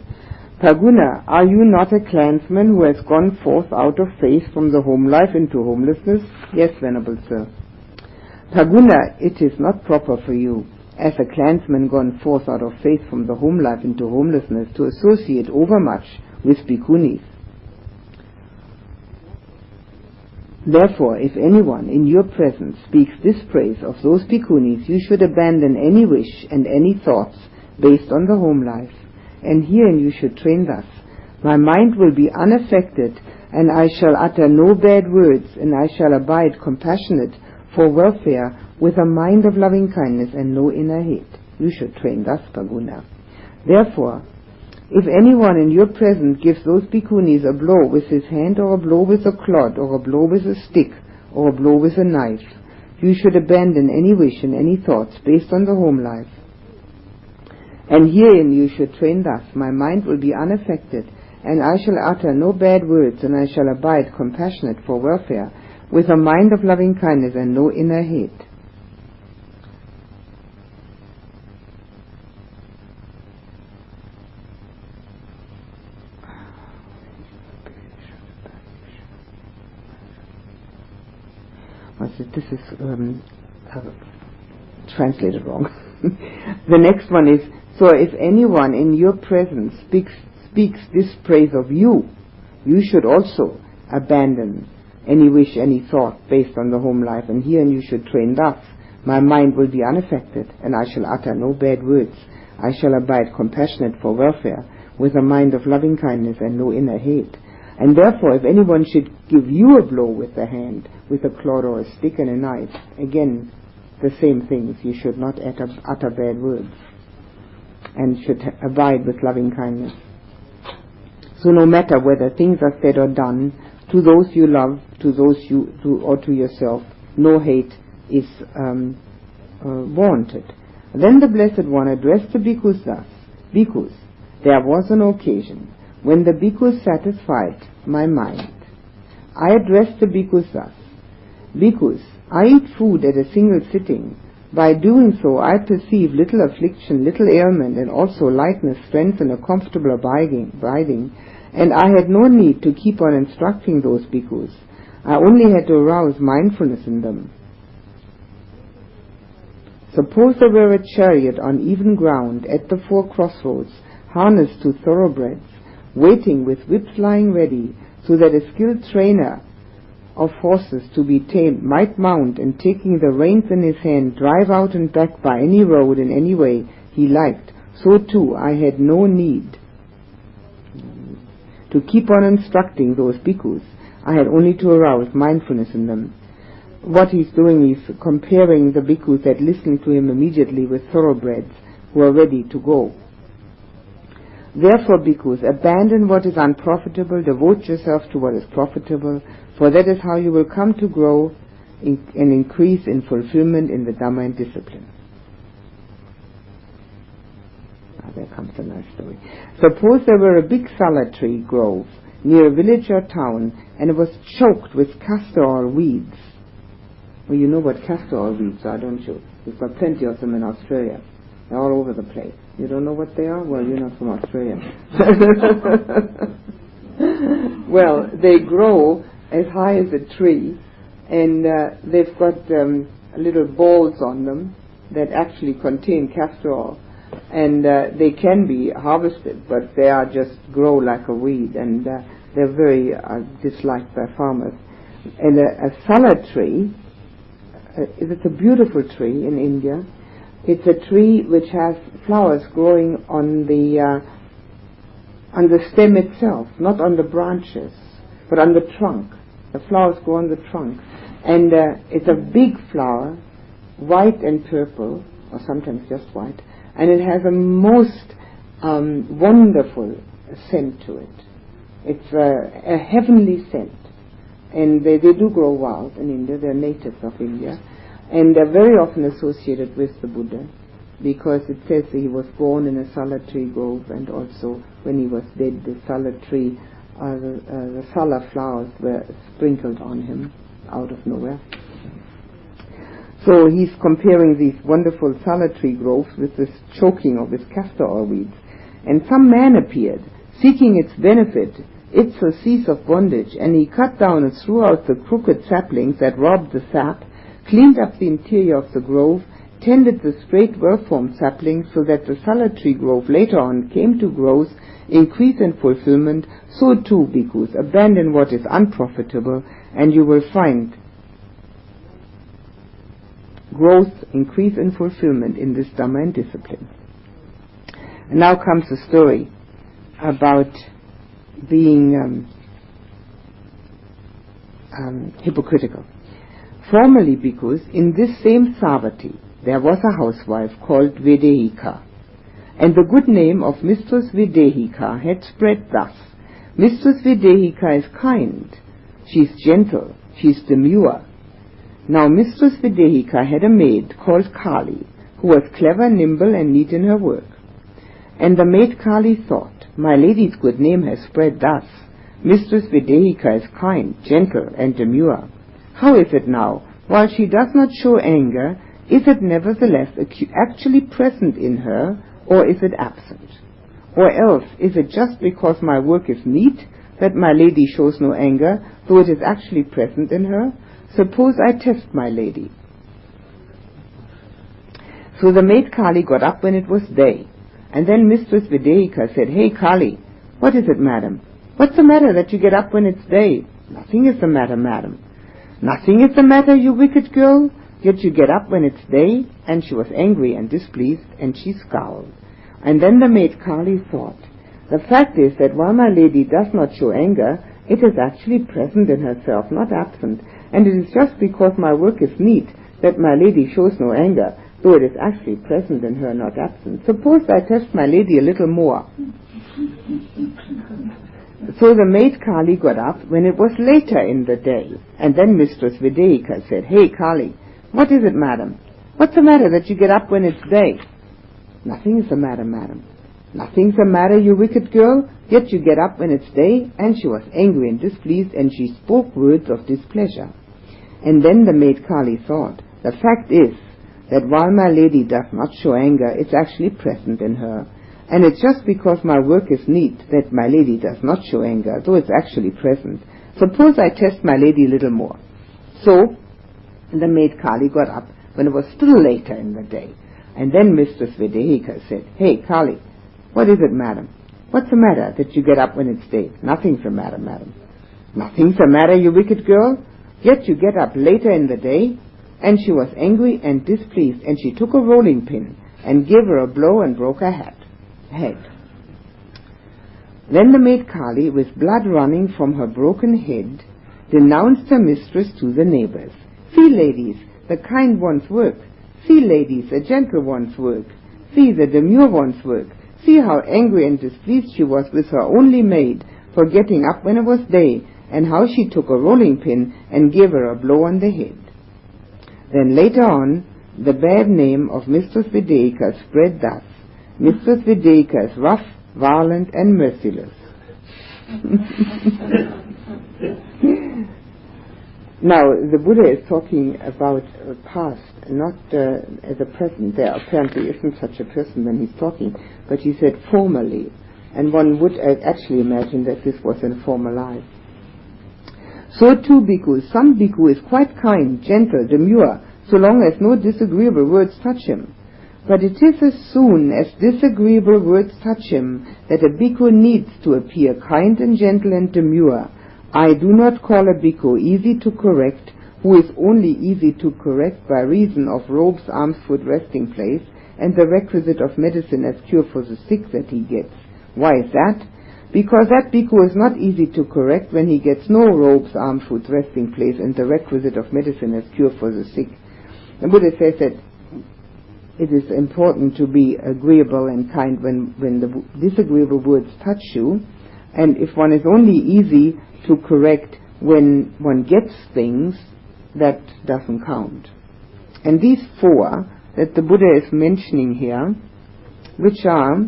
"Paguna, are you not a clansman who has gone forth out of faith from the home life into homelessness?" "Yes, Venerable Sir." "Paguna, it is not proper for you, as a clansman gone forth out of faith from the home life into homelessness, to associate overmuch with bhikkhunis. Therefore, if anyone in your presence speaks dispraise of those bhikkhunis, you should abandon any wish and any thoughts based on the home life. And herein you should train thus: my mind will be unaffected, and I shall utter no bad words, and I shall abide compassionate for welfare with a mind of loving kindness and no inner hate. You should train thus, Paguna. Therefore, if anyone in your presence gives those bhikkhunis a blow with his hand, or a blow with a clod, or a blow with a stick, or a blow with a knife, you should abandon any wish and any thoughts based on the home life. And herein you should train thus: my mind will be unaffected, and I shall utter no bad words, and I shall abide compassionate for welfare, with a mind of loving kindness and no inner hate. This is translated wrong. The next one is: so if anyone in your presence speaks dispraise of you, you should also abandon any wish, any thought based on the home life, and herein you should train thus: my mind will be unaffected, and I shall utter no bad words. I shall abide compassionate for welfare, with a mind of loving kindness and no inner hate. And therefore, if anyone should give you a blow with the hand, with a clod or a stick and a knife, again the same things: you should not utter bad words, and should abide with loving kindness. So no matter whether things are said or done, to those you love, to those or to yourself, no hate is warranted. Then the Blessed One addressed the bhikkhus thus: "Bhikkhus, there was an occasion when the bhikkhus satisfied my mind. I addressed the bhikkhus thus: Bhikkhus, I eat food at a single sitting. By doing so, I perceive little affliction, little ailment, and also lightness, strength, and a comfortable abiding, and I had no need to keep on instructing those bhikkhus. I only had to arouse mindfulness in them. Suppose there were a chariot on even ground at the 4 crossroads, harnessed to thoroughbreds, waiting with whips lying ready, so that a skilled trainer of horses to be tamed might mount, and taking the reins in his hand, drive out and back by any road in any way he liked. So too I had no need to keep on instructing those bhikkhus. I had only to arouse mindfulness in them." What he's doing is comparing the bhikkhus that listen to him immediately with thoroughbreds who are ready to go. "Therefore, bhikkhus, abandon what is unprofitable, devote yourself to what is profitable, for that is how you will come to grow an increase in fulfillment in the Dhamma and discipline. There comes a nice story. Suppose there were a big solitary grove near a village or town, and it was choked with castor oil weeds. Well, you know what castor oil weeds are, don't you? We've got plenty of them in Australia. They're all over the place. You don't know what they are? Well, you're not from Australia. Well, they grow as high as a tree, and they've got little balls on them that actually contain castor oil. And they can be harvested, but they are just grow like a weed, and they're very disliked by farmers. And a salad tree, it's a beautiful tree in India. It's a tree which has flowers growing on the stem itself, not on the branches, but on the trunk. The flowers grow on the trunk, and it's a big flower, white and purple, or sometimes just white. And it has a most wonderful scent to it. It's a heavenly scent. And they do grow wild in India. They're natives of India. And they're very often associated with the Buddha, because it says that he was born in a salad tree grove, and also when he was dead, the salad tree, the sala flowers were sprinkled on him out of nowhere. So he's comparing these wonderful salad tree groves with this choking of his castor oil weeds. And some man appeared, seeking its benefit, its surcease of bondage, and he cut down and threw out the crooked saplings that robbed the sap, cleaned up the interior of the grove, tended the straight well-formed saplings, so that the salad tree grove later on came to growth, increase and fulfillment. So too, bhikkhus, abandon what is unprofitable, and you will find growth, increase and fulfillment in this Dhamma and discipline. And now comes the story about being hypocritical. Formerly, because in this same Savatthi there was a housewife called Vedehika, and the good name of Mistress Vedehika had spread thus: Mistress Vedehika is kind, she is gentle, she is demure. Now Mistress Vedehika had a maid called Kali, who was clever, nimble, and neat in her work. And the maid Kali thought, my lady's good name has spread thus: Mistress Vedehika is kind, gentle, and demure. How is it now, while she does not show anger, is it nevertheless actually present in her, or is it absent? Or else, is it just because my work is neat that my lady shows no anger, though it is actually present in her? Suppose I test my lady. So the maid Kali got up when it was day, and then Mistress Vedehika said, Hey Kali, what is it, madam? What's the matter that you get up when it's day? Nothing is the matter, madam. Nothing is the matter, you wicked girl, yet you get up when it's day. And she was angry and displeased, and she scowled. And then the maid Kali thought, the fact is that while my lady does not show anger, it is actually present in herself, not absent. And it is just because my work is neat that my lady shows no anger, though it is actually present in her, not absent. Suppose I test my lady a little more. So the maid Kali got up when it was later in the day. And then Mistress Vedehika said, Hey Kali, what is it, madam? What's the matter that you get up when it's day? Nothing is the matter, madam. Nothing's the matter, you wicked girl, yet you get up when it's day. And she was angry and displeased, and she spoke words of displeasure. And then the maid Kali thought, the fact is that while my lady does not show anger, it's actually present in her. And it's just because my work is neat that my lady does not show anger, though it's actually present. Suppose I test my lady a little more. So the maid Kali got up when it was still later in the day. And then Mistress Vedehika said, Hey Kali, what is it, madam? What's the matter that you get up when it's day? Nothing's the matter, madam. Nothing's the matter, you wicked girl, yet you get up later in the day. And she was angry and displeased, and she took a rolling pin and gave her a blow and broke her head. Then the maid Kali, with blood running from her broken head, denounced her mistress to the neighbors. See, ladies, the kind one's work. See, ladies, the gentle one's work. See, the demure one's work. See how angry and displeased she was with her only maid for getting up when it was day, and how she took a rolling pin and gave her a blow on the head. Then later on, the bad name of Mr. Svedeka spread thus: Mr. Svedeka is rough, violent, and merciless. Now, the Buddha is talking about past, not the present. There apparently isn't such a person when he's talking, but he said formerly, and one would actually imagine that this was in a former life. So too, bhikkhus, some bhikkhu is quite kind, gentle, demure, so long as no disagreeable words touch him. But it is as soon as disagreeable words touch him that a bhikkhu needs to appear kind and gentle and demure. I do not call a bhikkhu easy to correct, who is only easy to correct by reason of robes, arms, foot, resting place, and the requisite of medicine as cure for the sick that he gets. Why is that? Because that bhikkhu is not easy to correct when he gets no robes, arms, foot, resting place, and the requisite of medicine as cure for the sick. The Buddha says that it is important to be agreeable and kind when the disagreeable words touch you, and if one is only easy to correct when one gets things, that doesn't count. And these four that the Buddha is mentioning here, which are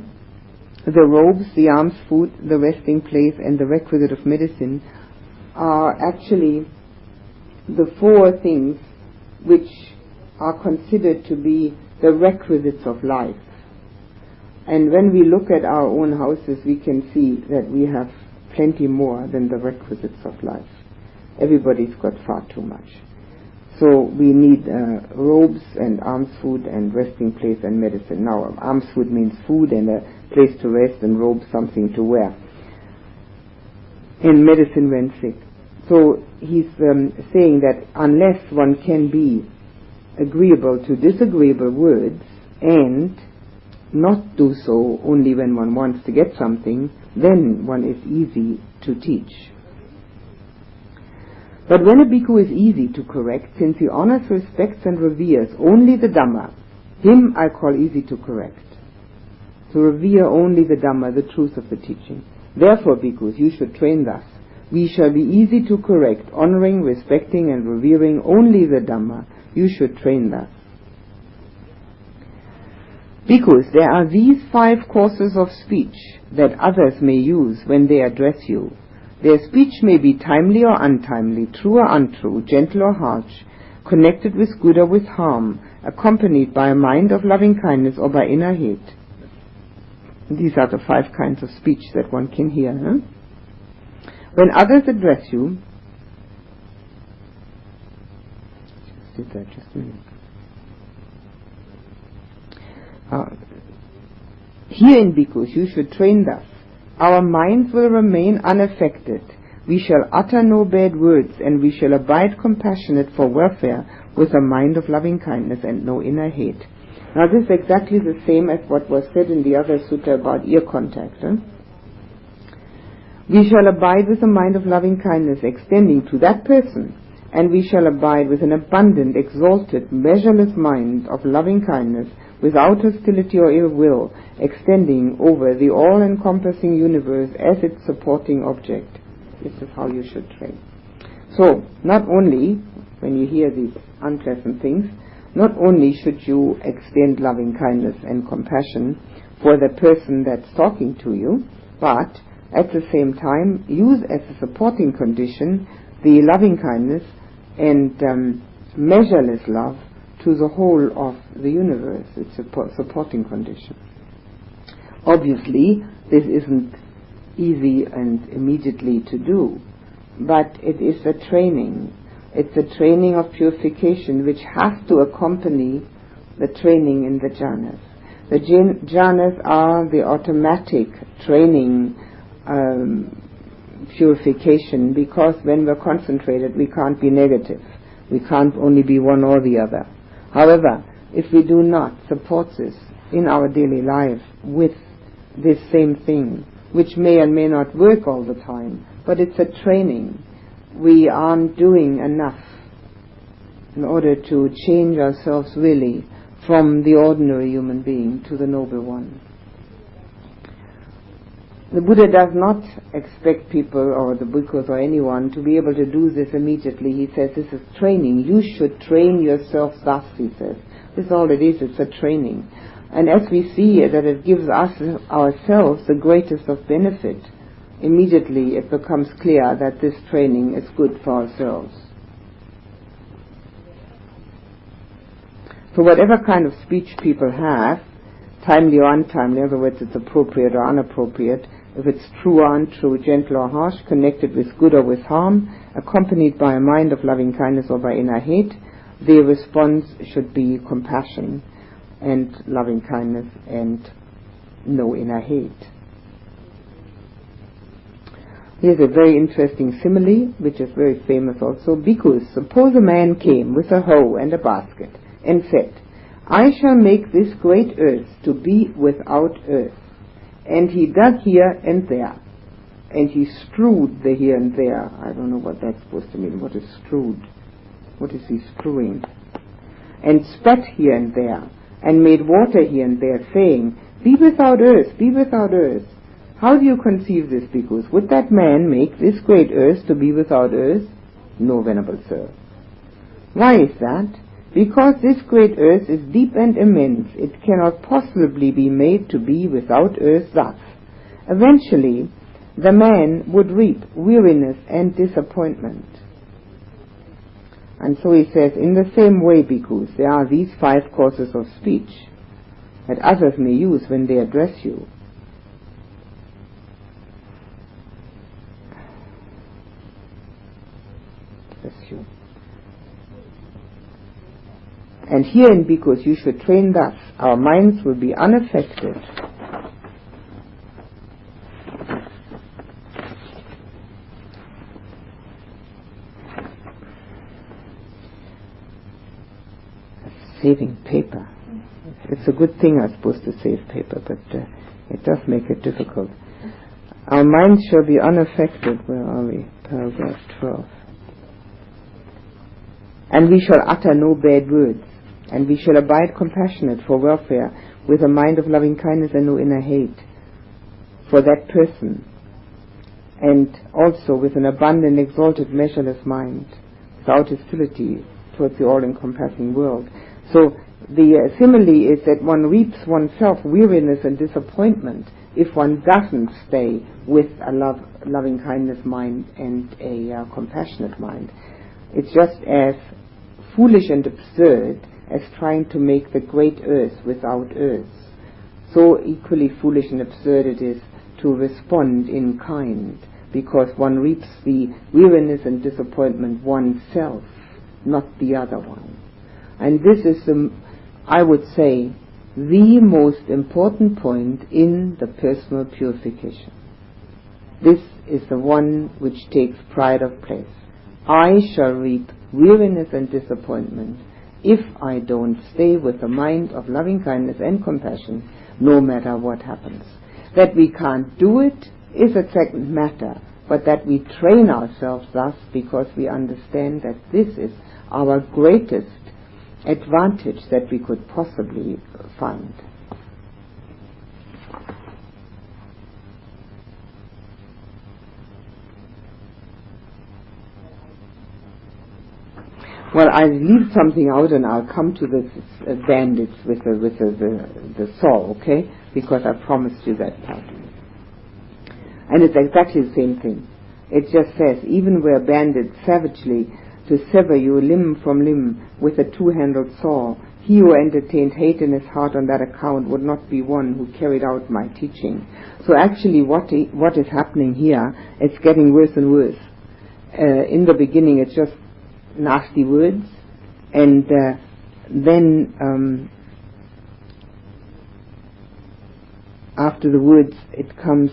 the robes, the arms, food, the resting place, and the requisite of medicine, are actually the four things which are considered to be the requisites of life. And when we look at our own houses, we can see that we have plenty more than the requisites of life. Everybody's got far too much. So we need robes and alms food and resting place and medicine. Now, alms food means food and a place to rest, and robes something to wear. And medicine when sick. So he's saying that unless one can be agreeable to disagreeable words and not do so only when one wants to get something, then one is easy to teach. But when a bhikkhu is easy to correct, since he honors, respects, and reveres only the Dhamma, him I call easy to correct. To revere only the Dhamma, the truth of the teaching. Therefore, bhikkhus, you should train thus. We shall be easy to correct, honoring, respecting, and revering only the Dhamma. You should train thus. Bhikkhus, there are these 5 courses of speech that others may use when they address you. Their speech may be timely or untimely, true or untrue, gentle or harsh, connected with good or with harm, accompanied by a mind of loving kindness or by inner hate. These are the 5 kinds of speech that one can hear. When others address you, just a minute. Here in bhikkhus you should train thus. Our minds will remain unaffected. We shall utter no bad words, and we shall abide compassionate for welfare with a mind of loving kindness and no inner hate. Now this is exactly the same as what was said in the other sutta about ear contact. We shall abide with a mind of loving kindness extending to that person, and we shall abide with an abundant, exalted, measureless mind of loving kindness without hostility or ill will, extending over the all-encompassing universe as its supporting object. This is how you should train. So, not only, when you hear these unpleasant things, not only should you extend loving kindness and compassion for the person that's talking to you, but at the same time use as a supporting condition the loving kindness and measureless love to the whole of the universe. It's a supporting condition. Obviously, this isn't easy and immediately to do, but it is a training. It's a training of purification which has to accompany the training in the jhanas. The jhanas are the automatic training purification, because when we're concentrated we can't be negative. We can't only be one or the other. However, if we do not support this in our daily life with this same thing, which may and may not work all the time, but it's a training, we aren't doing enough in order to change ourselves really from the ordinary human being to the noble one. The Buddha does not expect people or the bhikkhus or anyone to be able to do this immediately. He says this is training. You should train yourself thus, he says. This is all it is, it's a training. And as we see that it gives us ourselves the greatest of benefit, immediately it becomes clear that this training is good for ourselves. So whatever kind of speech people have, timely or untimely, in other words, it's appropriate or inappropriate, if it's true or untrue, gentle or harsh, connected with good or with harm, accompanied by a mind of loving kindness or by inner hate, the response should be compassion and loving kindness and no inner hate. Here's a very interesting simile, which is very famous also. Bhikkhus, suppose a man came with a hoe and a basket and said, I shall make this great earth to be without earth. And he dug here and there. And he strewed the here and there. I don't know what that's supposed to mean. What is strewed? What is he strewing? And spat here and there. And made water here and there, saying, be without earth, be without earth. How do you conceive this, bhikkhus? Would that man make this great earth to be without earth? No, venerable sir. Why is that? Because this great earth is deep and immense, it cannot possibly be made to be without earth thus. Eventually, the man would reap weariness and disappointment. And so he says, in the same way, bhikkhus, there are these 5 courses of speech that others may use when they address you. Bless you. And herein, bhikkhus, you should train thus. Our minds will be unaffected. Saving paper. It's a good thing, I suppose, to save paper, but it does make it difficult. Our minds shall be unaffected. Where are we? Paragraph 12. And we shall utter no bad words. And we shall abide compassionate for welfare, with a mind of loving kindness and no inner hate for that person, and also with an abundant, exalted, measureless mind, without hostility towards the all-encompassing world. So the simile is that one reaps oneself weariness and disappointment if one doesn't stay with a loving kindness mind and a compassionate mind. It's just as foolish and absurd as trying to make the great earth without earth. So equally foolish and absurd it is to respond in kind, because one reaps the weariness and disappointment oneself, not the other one. And this is, I would say, the most important point in the personal purification. This is the one which takes pride of place. I shall reap weariness and disappointment if I don't stay with a mind of loving kindness and compassion, no matter what happens. That we can't do it is a second matter, but that we train ourselves thus because we understand that this is our greatest advantage that we could possibly find. Well, I'll leave something out and I'll come to the bandits with the saw, okay? Because I promised you that part. And it's exactly the same thing. It just says, even were bandits savagely to sever you limb from limb with a 2-handled saw, he who entertained hate in his heart on that account would not be one who carried out my teaching. So actually what is happening here, it's getting worse and worse. In the beginning it's just nasty words, and then after the words it comes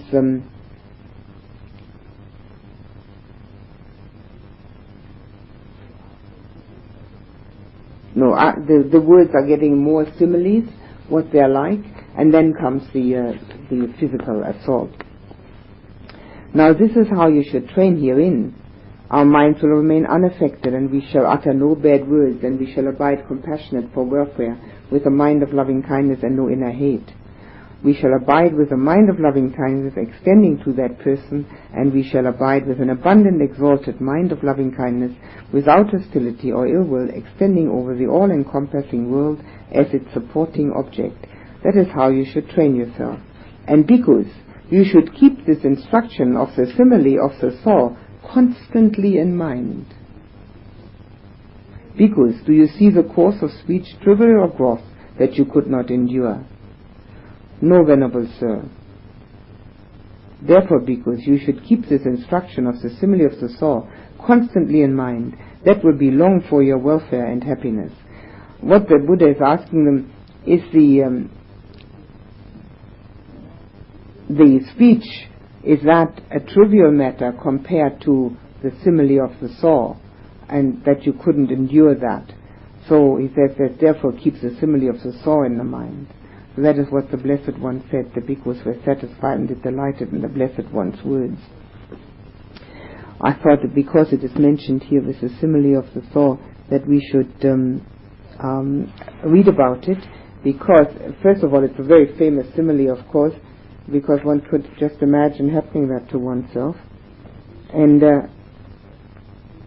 the words are getting more similes, what they're like, and then comes the physical assault. Now this is how you should train herein. Our minds will remain unaffected, and we shall utter no bad words, and we shall abide compassionate for welfare, with a mind of loving kindness and no inner hate. we shall abide with a mind of loving kindness extending to that person, and we shall abide with an abundant, exalted mind of loving kindness without hostility or ill will, extending over the all-encompassing world as its supporting object. That is how you should train yourself. And bhikkhus, you should keep this instruction of the simile of the saw constantly in mind. Bhikkhus, do you see the course of speech, trivial or gross, that you could not endure? No, venerable sir. Therefore, bhikkhus, you should keep this instruction of the simile of the saw constantly in mind. That will be long for your welfare and happiness. What the Buddha is asking them is the speech, is that a trivial matter compared to the simile of the saw, and that you couldn't endure that. So he says that therefore keep the simile of the saw in the mind. So that is what the Blessed One said. The bhikkhus were satisfied and delighted in the Blessed One's words. I thought that because it is mentioned here with the simile of the saw, that we should read about it, because first of all it's a very famous simile, of course, because one could just imagine happening that to oneself. And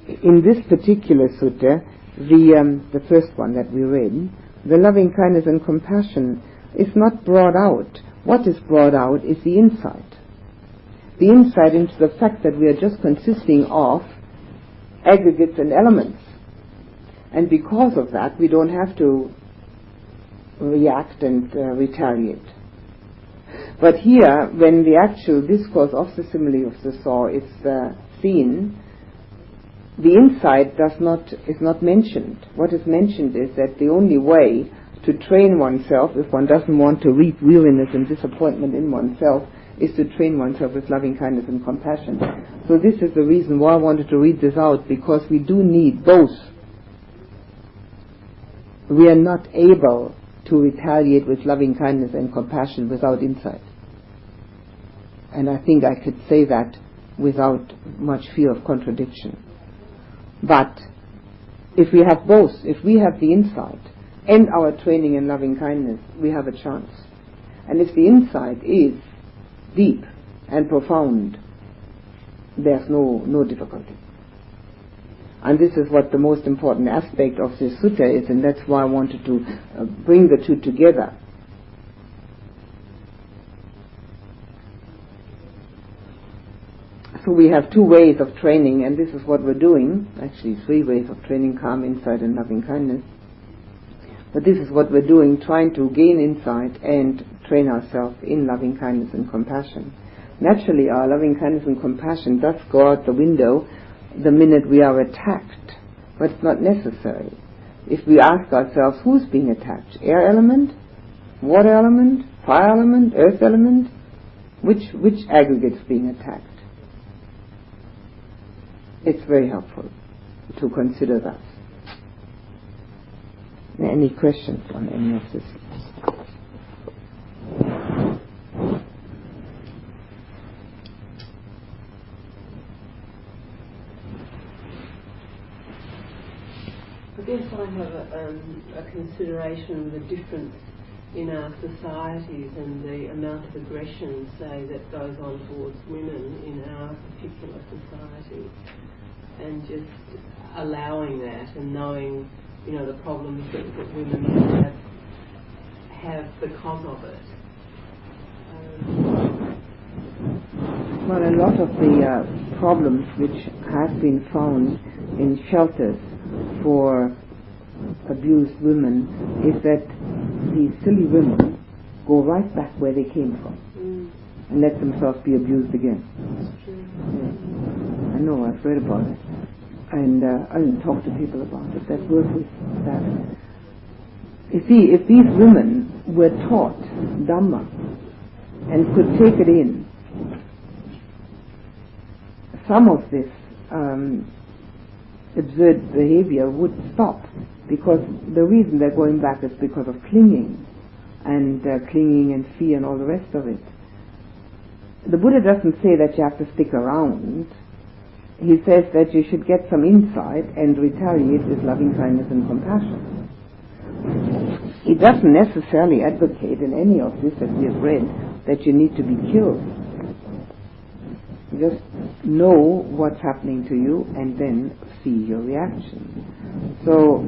in this particular sutta, the first one that we read, the loving kindness and compassion is not brought out. What is brought out is the insight. The insight into the fact that we are just consisting of aggregates and elements. And because of that, we don't have to react and retaliate. But here, when the actual discourse of the simile of the saw is seen, the insight is not mentioned. What is mentioned is that the only way to train oneself, if one doesn't want to reap weariness and disappointment in oneself, is to train oneself with loving kindness and compassion. So this is the reason why I wanted to read this out, because we do need both. We are not able to retaliate with loving kindness and compassion without insight. And I think I could say that without much fear of contradiction. But if we have both, if we have the insight and our training in loving kindness, we have a chance. And if the insight is deep and profound, there's no difficulty. And this is what the most important aspect of this sutta is, and that's why I wanted to bring the two together. So we have two ways of training, and this is what we're doing. Actually, three ways of training: calm, insight, and loving kindness. But this is what we're doing, trying to gain insight and train ourselves in loving kindness and compassion. Naturally, our loving kindness and compassion does go out the window the minute we are attacked, but it's not necessary. If we ask ourselves, who's being attacked? Air element? Water element? Fire element? Earth element? Which aggregate's being attacked? It's very helpful to consider that. Any questions on any of this? I guess I have a consideration of the difference in our societies and the amount of aggression, say, that goes on towards women in our particular society, and just allowing that and knowing, the problems that women have because of it. Well, a lot of the problems which have been found in shelters for abused women is that these silly women go right back where they came from and let themselves be abused again. Yeah. I know, I've read about it. And I didn't talk to people about it that work with that. You see, if these women were taught Dhamma and could take it in, some of this absurd behavior would stop, because the reason they're going back is because of clinging and fear and all the rest of it. The Buddha doesn't say that you have to stick around. He says that you should get some insight and retaliate with loving kindness and compassion. It doesn't necessarily advocate in any of this that we have read that you need to be killed. Just know what's happening to you and then see your reaction. So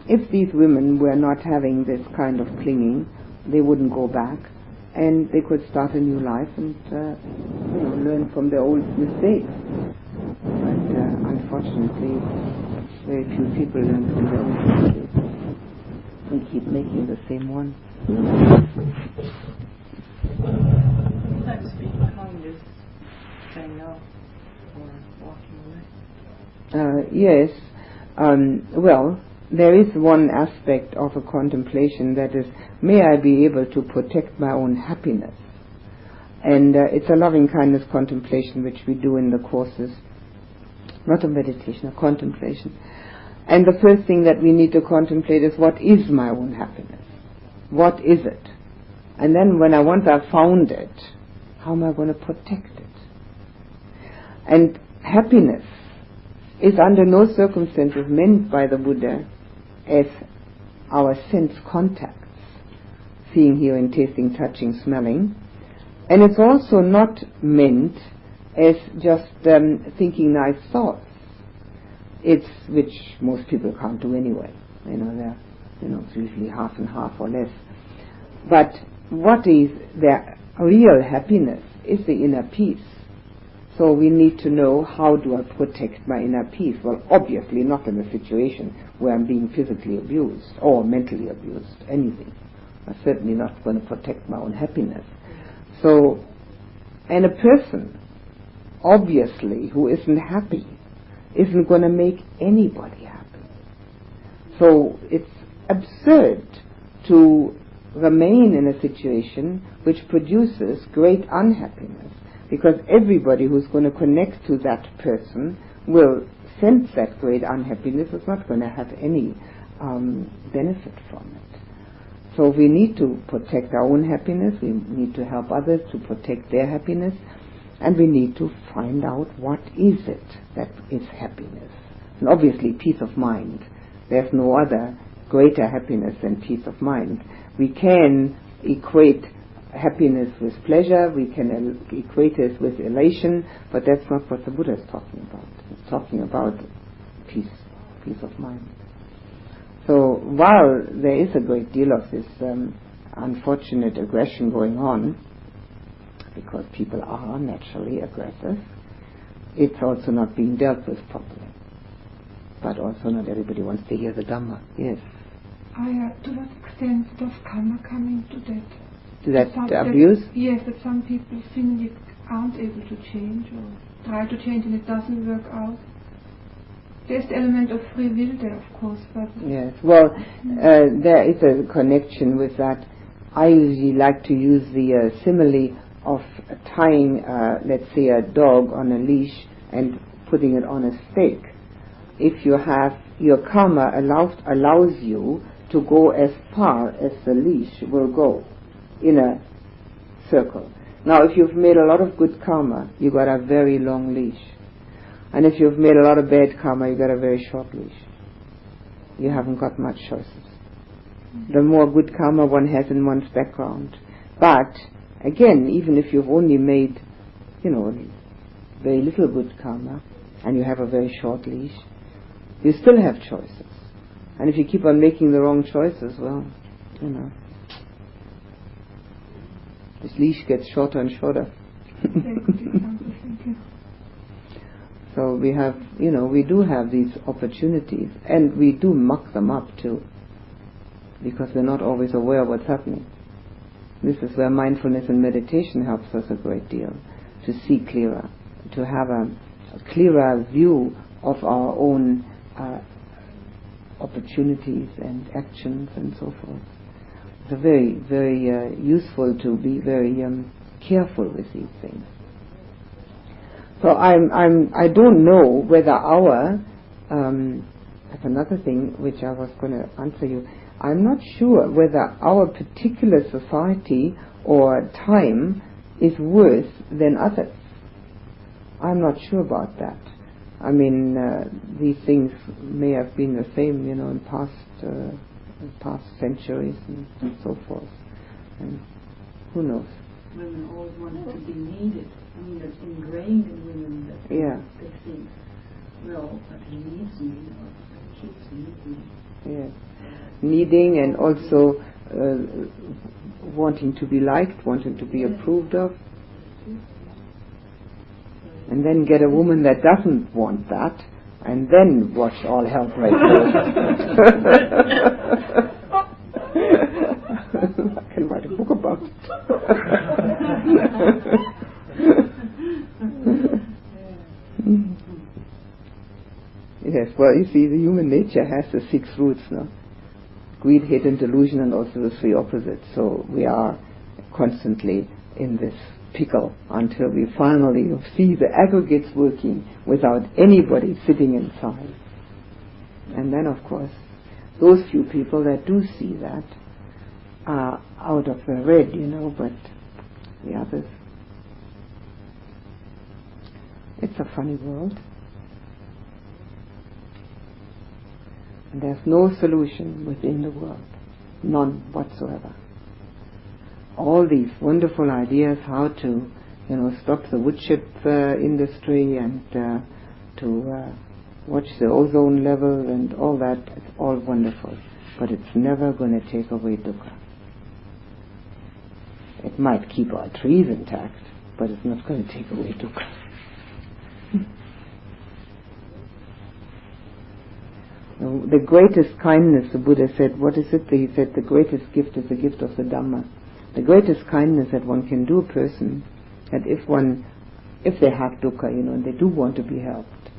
if these women were not having this kind of clinging, they wouldn't go back, and they could start a new life and learn from their old mistakes. But unfortunately, very few people learn from their own mistakes and keep making the same one. Sometimes being kind is saying no or walking away. Yes. Well, there is one aspect of a contemplation that is, may I be able to protect my own happiness? And it's a loving kindness contemplation which we do in the courses, not a meditation, a contemplation. And the first thing that we need to contemplate is, what is my own happiness? What is it? And then once I've found it, how am I going to protect it? And happiness is under no circumstances meant by the Buddha as our sense contacts, seeing, hearing, tasting, touching, smelling. And it's also not meant as just thinking nice thoughts. It's, which most people can't do anyway. It's usually half and half or less. But what is the real happiness is the inner peace. So we need to know, how do I protect my inner peace? Well, obviously not in a situation where I'm being physically abused or mentally abused, anything. I'm certainly not going to protect my own happiness. So, and a person, obviously, who isn't happy, isn't going to make anybody happy. So it's absurd to remain in a situation which produces great unhappiness, because everybody who's going to connect to that person will sense that great unhappiness, is not going to have any benefit from it. So we need to protect our own happiness, we need to help others to protect their happiness, and we need to find out what is it that is happiness. And obviously peace of mind. There's no other greater happiness than peace of mind. We can equate happiness with pleasure, we can equate it with elation, but that's not what the Buddha is talking about. He's talking about peace of mind. So while there is a great deal of this unfortunate aggression going on, because people are naturally aggressive, it's also not being dealt with properly. But also not everybody wants to hear the Dhamma. Yes. To what extent does karma come into that? To that abuse? Yes, that some people seemingly aren't able to change or try to change and it doesn't work out. There's the element of free will there, of course, but... Yes, well, there is a connection with that. I usually like to use the simile of tying, let's say, a dog on a leash and putting it on a stake. If you have, your karma allows you to go as far as the leash will go in a circle. Now, if you've made a lot of good karma, you've got a very long leash. And if you've made a lot of bad karma, you've got a very short leash. You haven't got much choices. The more good karma one has in one's background. But, again, even if you've only made, very little good karma, and you have a very short leash, you still have choices. And if you keep on making the wrong choices, well, this leash gets shorter and shorter. So we have, we do have these opportunities, and we do muck them up too, because we're not always aware of what's happening. This is where mindfulness and meditation helps us a great deal, to see clearer, to have a clearer view of our own opportunities and actions and so forth. It's very, very useful to be very careful with these things. So I don't know whether our that's another thing which I was going to answer you. I'm not sure whether our particular society or time is worse than others. I'm not sure about that. I mean, these things may have been the same, in past in past centuries and so forth. And who knows? Women always wanted to be needed. I mean, it's ingrained in women that they think, well, that he needs me or that kids need me. Yes. Needing and also wanting to be liked, wanting to be approved of. And then get a woman that doesn't want that, and then watch all hell break loose. I can write a book about it. Yes, well, you see, the human nature has the 6 roots, no? Greed, hate, and delusion, and also the 3 opposites. So we are constantly in this pickle until we finally see the aggregates working without anybody sitting inside. And then, of course, those few people that do see that are out of the red, but the others. It's a funny world. And there's no solution within the world. None whatsoever. All these wonderful ideas how to, stop the wood chip industry and to watch the ozone level and all that, it's all wonderful. But it's never going to take away dukkha. It might keep our trees intact, but it's not going to take away dukkha. The greatest kindness, the Buddha said, what is it? He said the greatest gift is the gift of the Dhamma. The greatest kindness that one can do a person, that if they have dukkha, and they do want to be helped,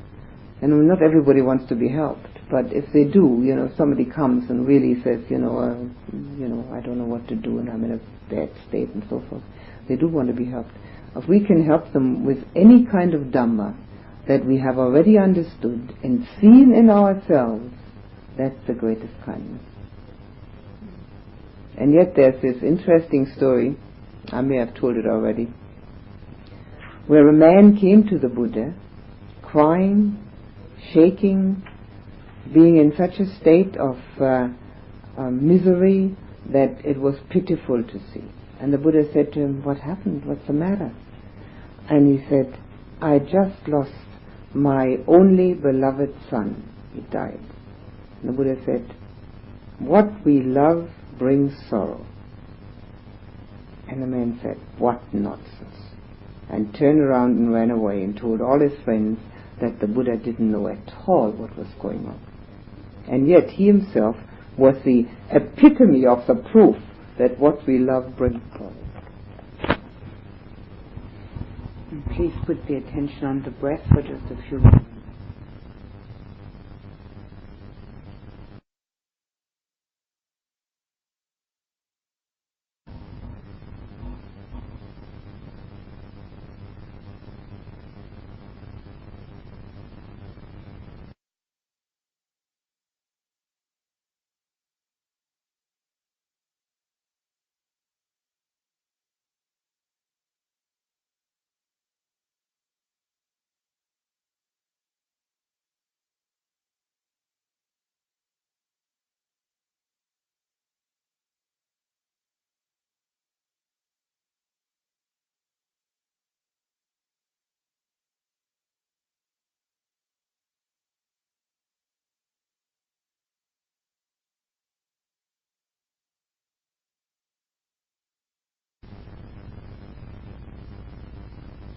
and not everybody wants to be helped, but if they do, somebody comes and really says, I don't know what to do and I'm in a bad state and so forth, they do want to be helped. If we can help them with any kind of Dhamma that we have already understood and seen in ourselves, that's the greatest kindness. And yet there's this interesting story, I may have told it already, where a man came to the Buddha crying, shaking, being in such a state of misery that it was pitiful to see. And the Buddha said to him, what happened? What's the matter? And he said, I just lost my only beloved son. He died. And the Buddha said, what we love brings sorrow. And the man said, what nonsense. And turned around and ran away and told all his friends that the Buddha didn't know at all what was going on. And yet he himself was the epitome of the proof that what we love brings sorrow. And please put the attention on the breath for just a few minutes.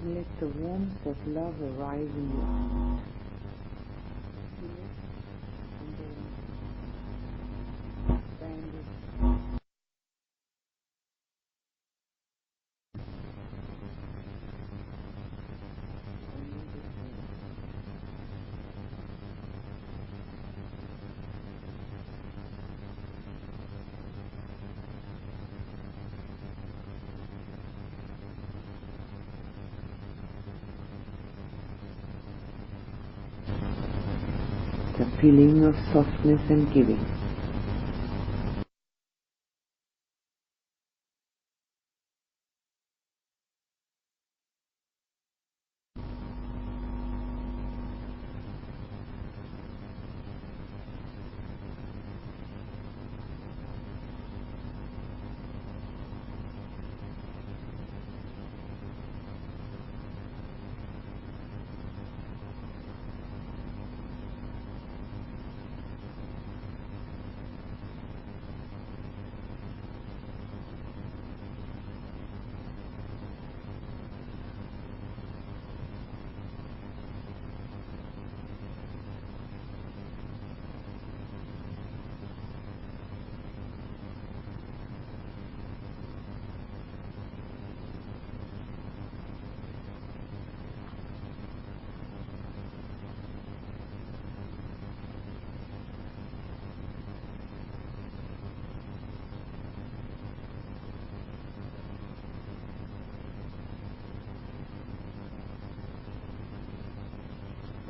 Let the warmth of love arise in your heart. And then expand it. The feeling of softness and giving.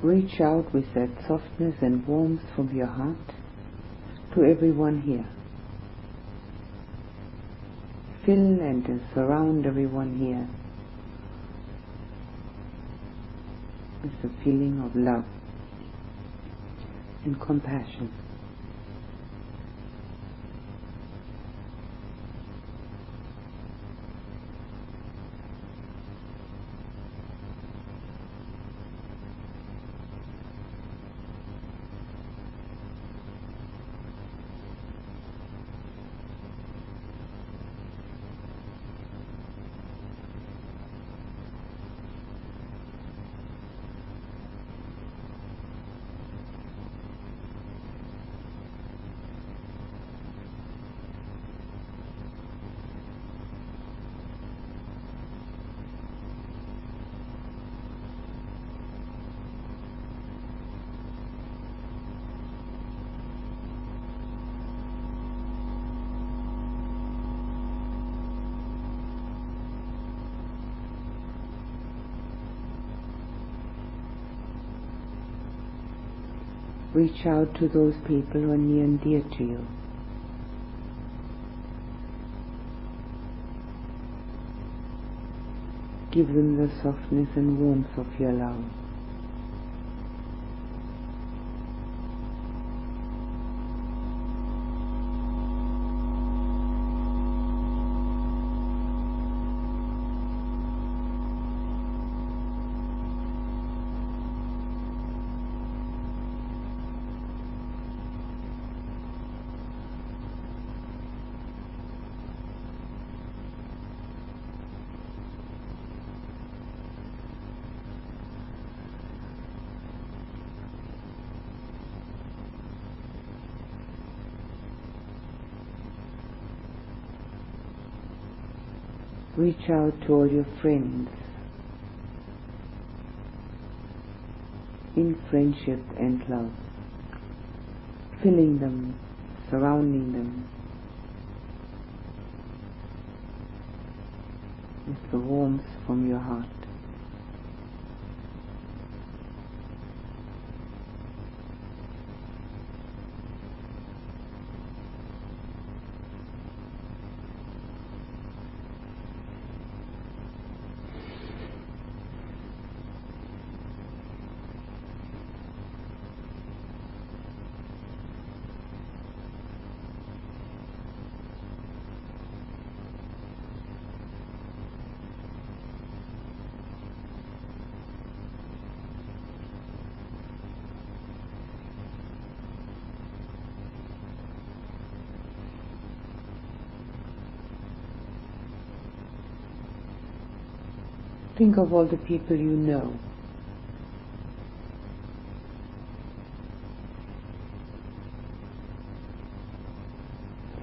Reach out with that softness and warmth from your heart to everyone here. Fill and surround everyone here with the feeling of love and compassion. Reach out to those people who are near and dear to you. Give them the softness and warmth of your love. Reach out to all your friends in friendship and love, filling them, surrounding them with the warmth from your heart. Think of all the people you know.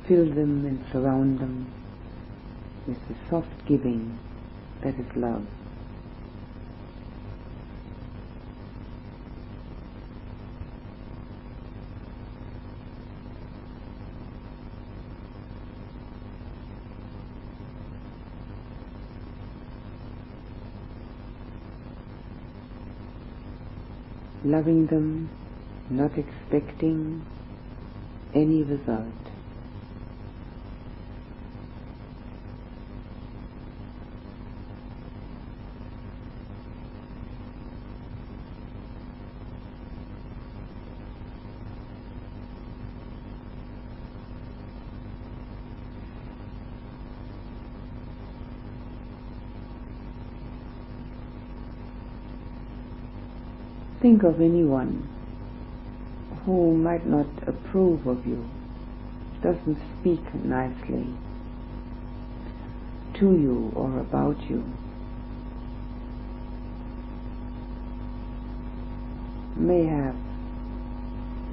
Fill them and surround them with the soft giving that is love. Loving them, not expecting any result. Think of anyone who might not approve of you, doesn't speak nicely to you or about you. May have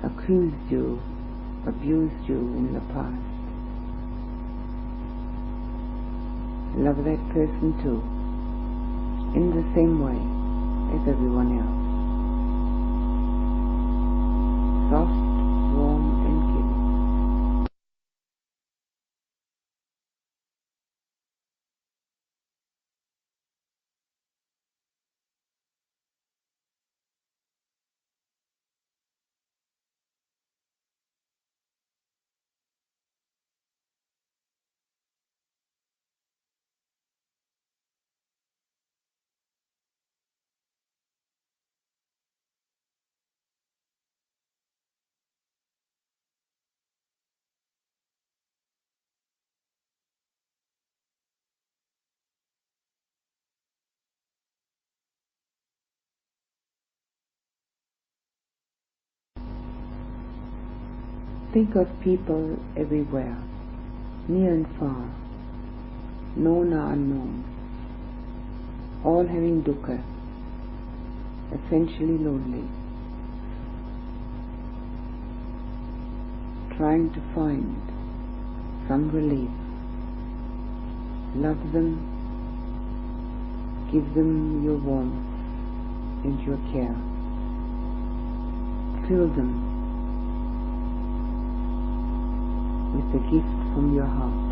accused you, abused you in the past. Love that person too, in the same way as everyone else. Soft think of people everywhere, near and far, known or unknown, all having dukkha, essentially lonely, trying to find some relief. Love them, give them your warmth and your care. Fill them with the gift from your heart.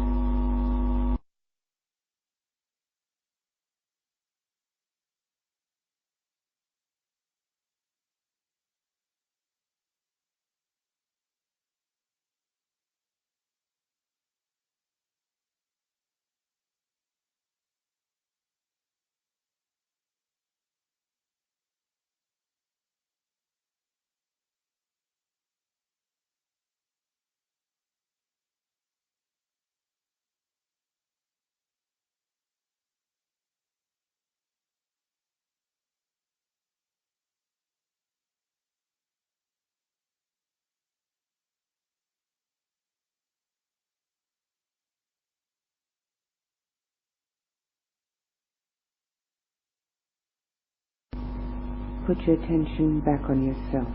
Put your attention back on yourself.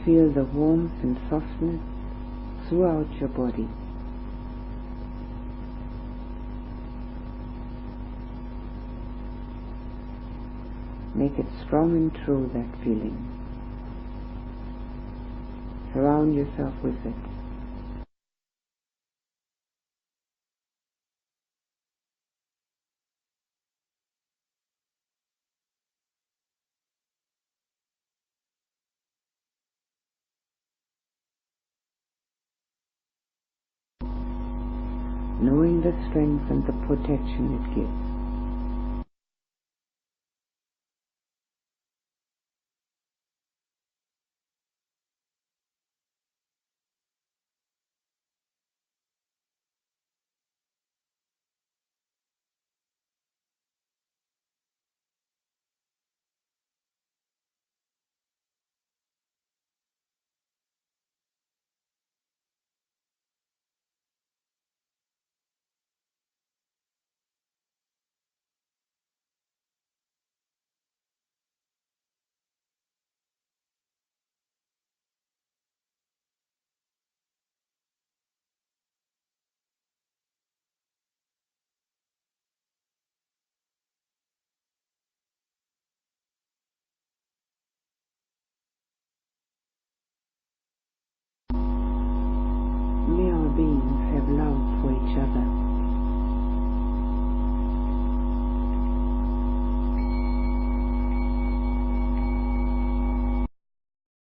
Feel the warmth and softness throughout your body. Make it strong and true, that feeling. Surround yourself with it. Knowing the strength and the protection it gives. May our beings have love for each other.